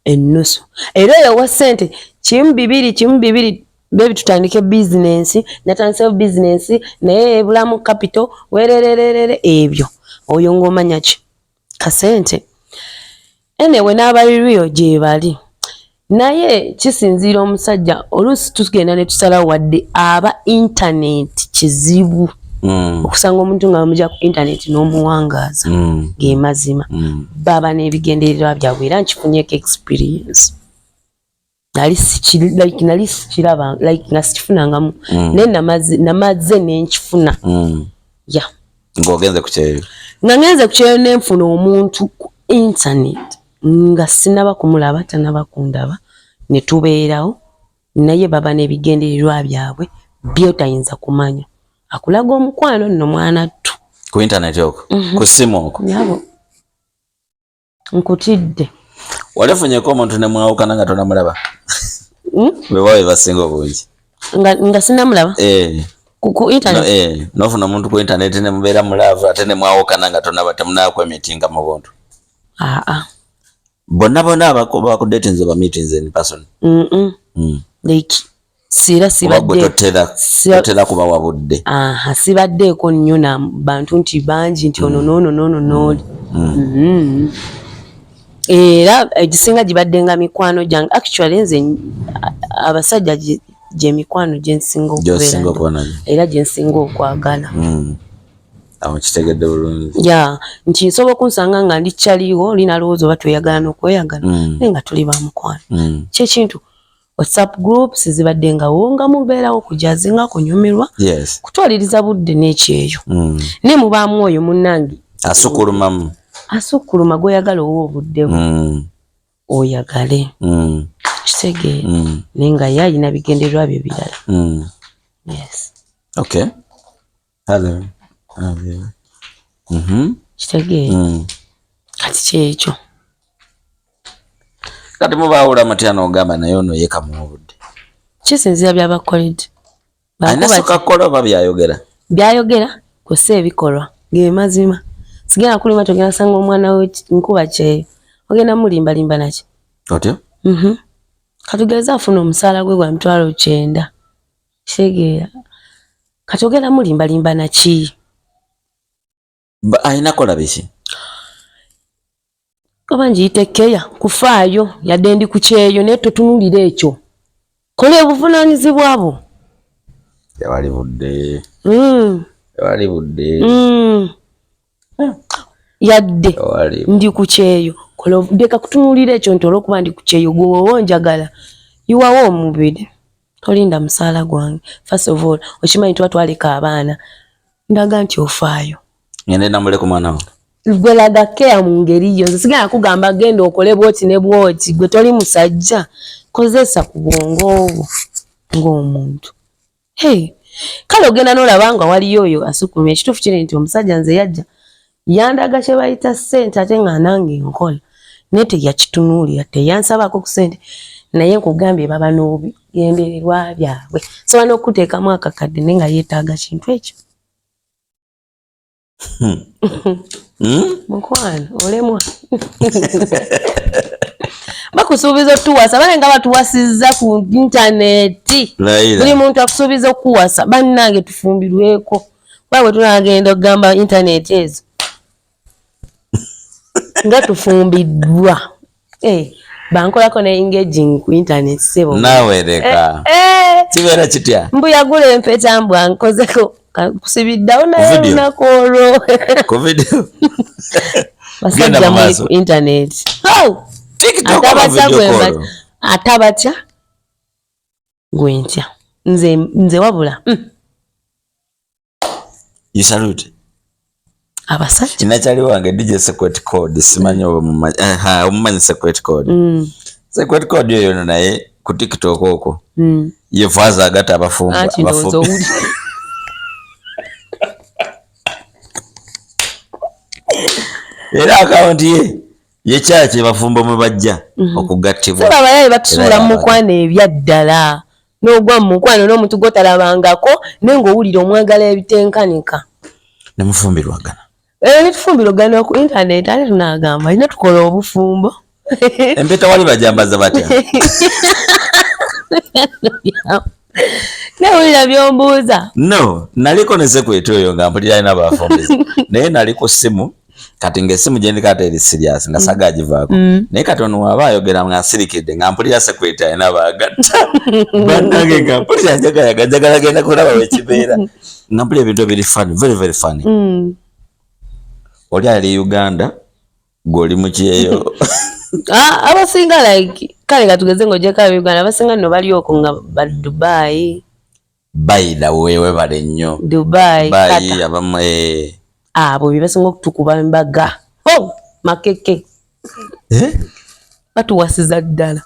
S1: ennusu era eyo wa ssente kimu bibiri bebi tutandike bizinensi natandise bizinensi naye ebulamu capital werererere ebyo oyo ng'omanya ki kasente enewe n'abaliriyo gye bali naye kisinziira omusajja oluusi tugenda ne tusalawo wadde aba intaneti kizibu okusanga omuntu nga bamujja ku intaneti n'omuwangaaza ge mazima baba n'ebigendererwa byabwe era nkifunyeko experience nali sikiraba nga sikifunangamu naye namaze nenkifuna ya
S2: ng'ogenze ku kyeyo
S1: nga ngenze ku kyeyo nenfuna omuntu ku intaneti nga sinaba kumulaba tanaba kundaba ne tubeerawo naye baba n'ebigendererwa byabwe byotayinza kumanya akulaga omukwano nno mwana ttu
S2: ku intaneti okwo ku simu okwo
S1: yabo nkutidde
S2: walefunyeko omuntu ne mwawukana nga tonamulaba bwe basinga obungi
S1: nga sinamulaba ku internet
S2: nofuna omuntu ku internet ne mubeera mulaavu ate ne mwawukana nga temunakwemitinga mu buntu bonna abakudatinze oba meetings in person
S1: like sira
S2: totera kubawa budde
S1: sibaddeeko nnyo na bantu nti bangi nti ono nooli era egisinga gibadde nga mikwano gyange actually nze abasajja gye mikwano gyensinga okubeera era gyensinga okwagala
S2: awo kitegedde bulungi
S1: ya nti nsobola okunsanga nga ndikyaliwo linalowooza oba tweyagala n'okweyagala naye nga tuli ba mukwano kyekintu WhatsApp groups zibadde nga wonga mubeerawo kujazi nga kunyumirwa kutwaliriza budde n'ekyeyo ne mubaamu oyo munnange asukuluma gw'oyagala owa obuddewo oyagale kitegeere naye nga ye alina bigendererwa bye birala kitegeere kati kyekyo
S2: kati mubaawula matya n'ogamba naye ono yeekamu obudde
S1: kisinzira byabakoledde
S2: anasokakola oba
S1: byayogera kussa ebikolwa ge mazima sigenda kulima togenda sanga omwana we nkuba kyeyo ogenda mulimbalimba naki
S2: otyo
S1: katugeza afuna omusaala gwe gwa mitwalo 9 kitegeera kati ogenda mulimbalimba naki
S2: ayina kola biki
S1: oba njiyitekeya kufaayo yadde ndi ku kyeyo naye totunulira ekyo kola obuvunaanyizibwa bwo
S2: yawali budde
S1: yadde ndi ku kyeyo kola deka kutunulira ekyo nti olwokuba ndi ku kyeyo gwewowo njagala yiwawo omubiri tolinda musaala gwange first of all okimanyi tuba twaleka abaana ndaga nti ofaayo
S2: ngende namuleka omwana wo
S1: gwe laga keya mu ngeri yo nze sigenda kugamba genda okole bwoti ne bwoti gwe toli musajja kozesa ku bwongo obwo ng'omuntu kale ogenda n'olaba nga waliyo oyo asukuluma ekituufu kiri nti omusajja nze yajja yandaga kye bayita ssente ate nga nange nkola naye teyakitunuulira teyansabako ku ssente naye nkugambye baba n'obigendererwa byabwe sobola n'okuteekamu akakadde naye nga yeetaaga kintu ekyo mukwano olemwa bakusuubiza otuwasa bale nga batuwasizza ku intaneti buli muntu akusuubiza okuwasa bannange tufumbirweko bwe tunagenda okugamba intaneti ezo nga tufumbiddwa bankolako ne engaging ku internet sebo
S2: nawe leka kibeera kitya
S1: mbuyagula empeta mbwa nkozeko kusibiddawo naye lunaku olwo
S2: ku video
S1: basajja muli ku internet atabatya gwentya nze wabula
S2: you salute
S1: abasajja
S2: kinachali wange DJ secret code simanyi omumanyi secret code secret code yono naye ku TikTok oko ye faza agata abafumba era account ye chache bafumbo mwe bajja okugattibwa
S1: saba bayaye batusula mu kwana ebyaddala n'ogwa mu kwana n'omuntu gotalabangako nengo owulira omwagala ebitenkanika
S2: ne mufumbirwagana
S1: bitufumbirwagana ku internet ate tunagamba ina tukola obufumbo
S2: empeta wali bajambaza batya
S1: nawulira byombuuza
S2: no naliko ne secret oyo nga mpulira ina bafumbiza naye naliko simu kati ngesimu gyendika ate eri serious nga saga agivaako naye kati ono waba ayogera nga asirikidde nga mpulira secret ayina baagatta bannange nga mpulira njagala genda kulaba wekibeera nga mpulira ebintu biri funny very very funny oli ali Uganda goli mukyeyo
S1: abasinga like kale katugeze ng'ogyeka Uganda abasinga nno bali okwo nga ba Dubai
S2: bayida wewe bale nnyo
S1: Dubai
S2: abamu
S1: abo bibasinga okutukuba embaga makeke batuwasiza ddala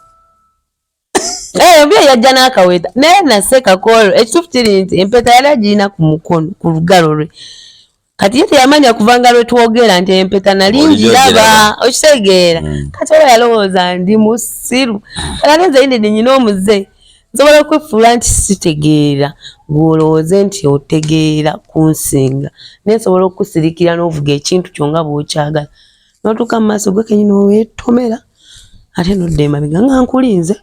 S1: byo yajja n'akaweta naye nase kakolo ekituufu kiri nti empeta yali agirina ku mukono ku lugalo lwe kati ye teyamanya kuvanga lwe twogera nti empeta nali njiraba okitegeera kati oba yalowooza ndi musiru era nze yinde nyina omuze nsobola okwefuula nti sitegeera ng'olowooze nti otegeera kunsinga naye nsobola okusirikira n'ovuga ekintu kyonga bw'okyagala n'otuuka mu maaso gwe kenyini oweetomera ate nodda emabega nga nkulinze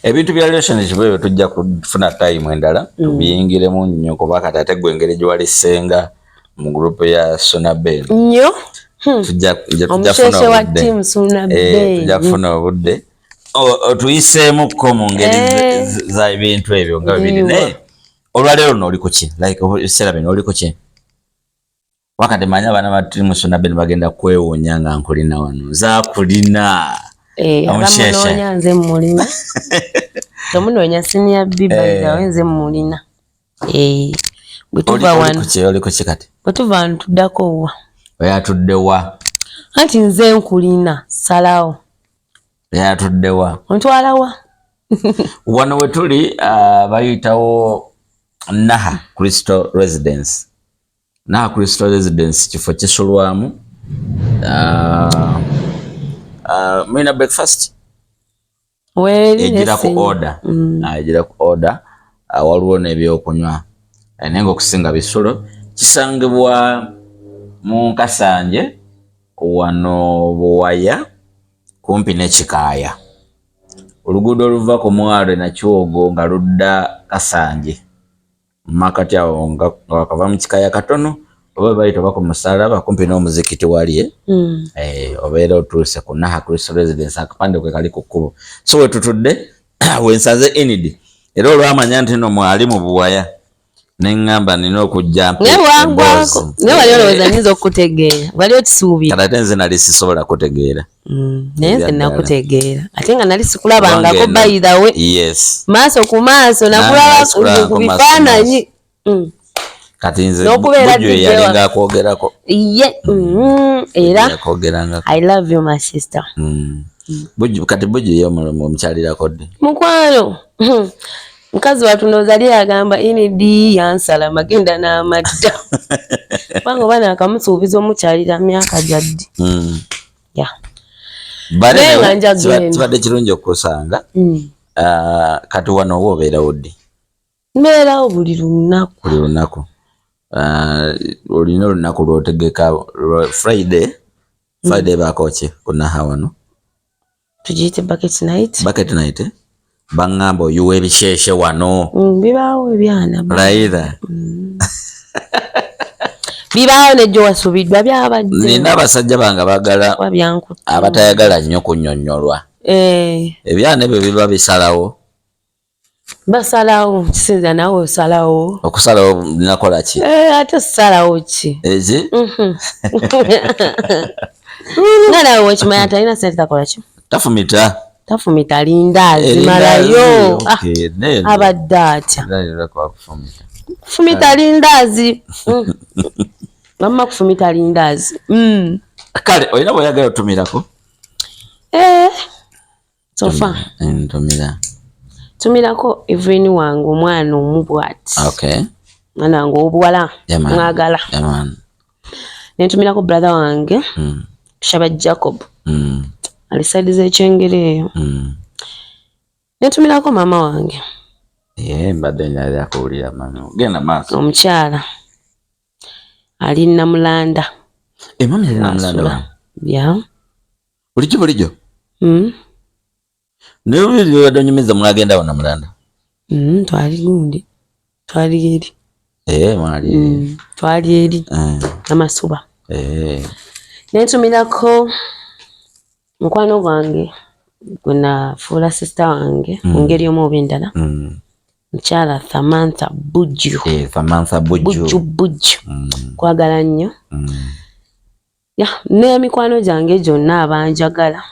S2: ebintu bya relationship ebyo tujja kufuna time endala tubiyingiremu nnyo kuba kati ate gwe engeri gye walisenga mu gurupu ya Sunabel
S1: nnyo
S2: tujja kufuna obudde otuyiseemukko mu ngeri za ebintu ebyo nga biri naye olwaleero no oli ku ki like ebiseera bino oli ku ki wakati manya abaana batuli mu Sunabel bagenda kwewuunya nga nkulina wano nzaakulina
S1: abamunoonya nze mulina tomunoonya senior biba nze mulina bwetuva wano bwetuva wano tuddako wa
S2: oyatuddewa
S1: anti nze nkulina salawo
S2: oyatuddewa
S1: ontwalawa
S2: wano we tuli bayitawo Naha Crystal Residence Naha Crystal Residence kifo kisulwamu mwina breakfast
S1: ejira
S2: ku order waliwo n'ebyokunywa naye ng'okusinga bisulo kisangibwa mu Kasanje wano Buwaya kumpi n'Ekikaaya oluguudo oluva ku Mwalo na Kyogo nga ludda Kasanje makati awo nga wakava mu Kikaaya katono oba bayita bako Musalaba kumpi n'omuzikiti wali obeera otuuse ku Naha Crystal Residence akapande kwe kali ku kkubo so we tutudde wensaze enidi era olwamanya nti no mwali mu Buwaya neŋŋamba nina okujja
S1: wali olowooza nyinza okutegeera wali okisuubira
S2: kati ate nze nali sisobola kutegeera
S1: naye nze nakutegeera ate nga nali sikulabangako by the way maaso ku maaso nakulaba ku bifaananyi
S2: kati nze Bujju yalinga akwogerako
S1: era I love you my sister
S2: Bujju kati Bujju ye omukyalirako dde
S1: mukwano mukazi watunoza ali agamba inidi yansala magenda n'amadda bango bana akamusuubiza omukyalira myaka jaddi
S2: kibadde kirungi okusanga kati wano oba obeerawo ddi
S1: mbeerawo buli
S2: lunaku olina olunaku lwotegeka Friday baakoki ku Naha wano
S1: tugiyite bucket night
S2: baŋŋamba oyiwa ebisheshe wano
S1: bibaawo ebyana
S2: raira
S1: bibaawo nejjo wasubiddwa byabadde
S2: nina abasajja bange bagala abatayagala nnyo kunnyonnyolwa ebyana ebyo biba bisalawo
S1: basalawo kisinza nawe osalawo
S2: okusalawo nakola ki
S1: ate salawo ki
S2: eki
S1: Ngana wochimanya talina sente takola ki? Tafumita lindazi malayo. Abadde atya. Kufumita lindazi. Mama kufumita lindazi.
S2: Kale oyina bw'oyagala otumirako?
S1: Sofa. Tumirako Evelyn wange omwana omubwati. Mwana wange obuwala mwagala. Nentumirako brother wange Shaba Jacob. Ali side Kyengere eyo. Nentumirako mama wange.
S2: Mbadde nyali akuwulira mama. Genda maaso.
S1: Omukyala. Ali Namulanda.
S2: Mama ali Namulanda.
S1: Ya.
S2: Bulijjo. Naye buli wadonyumeza mwagenda wa Namulanda.
S1: Twali gundi. Twali eri.
S2: Mwali.
S1: Twali eri. Namasuba. Nentumirako mukwano gwange guna fuula sister wange ngeri omu endala. Mukyala Samantha Bujju. Bujju. Kwagala nnyo. N'emikwano gyange gyonna abanjagala.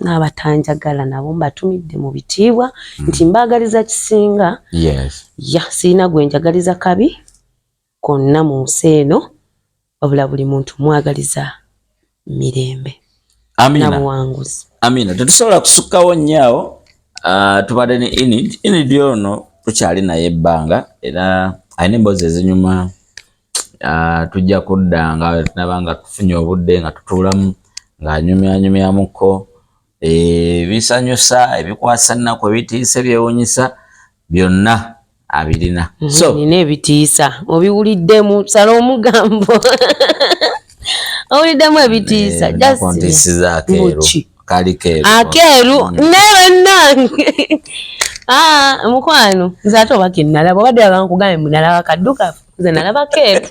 S1: N'abatanjagala nabo mbatumidde mu bitiibwa nti mbaagaliza kisinga. Sirina gwe njagaliza kabi konna mu nsi eno wabula buli muntu mwagaliza mirembe. Nabuwanguzi.
S2: Amina. Tetusobola kusukkawo nnyo tubadde ne Enid ono tukyali naye ebbanga era alina emboozi ezinyuma. Tujja kudda nga nabanga tufunye obudde nga tutuulamu ng'anyumyamuko ebisanyusa ebikwasa nnaku ebitiisa ebyewuunyisa byonna abirina.
S1: Nina ebitiisa obiwuliddemu sala omugambo. Owuliddemu ebitiisa akeeru newe nange. Mukwano nze ate oba kenalaba obadde abankugambe munalaba kadduka nze nalaba keeru.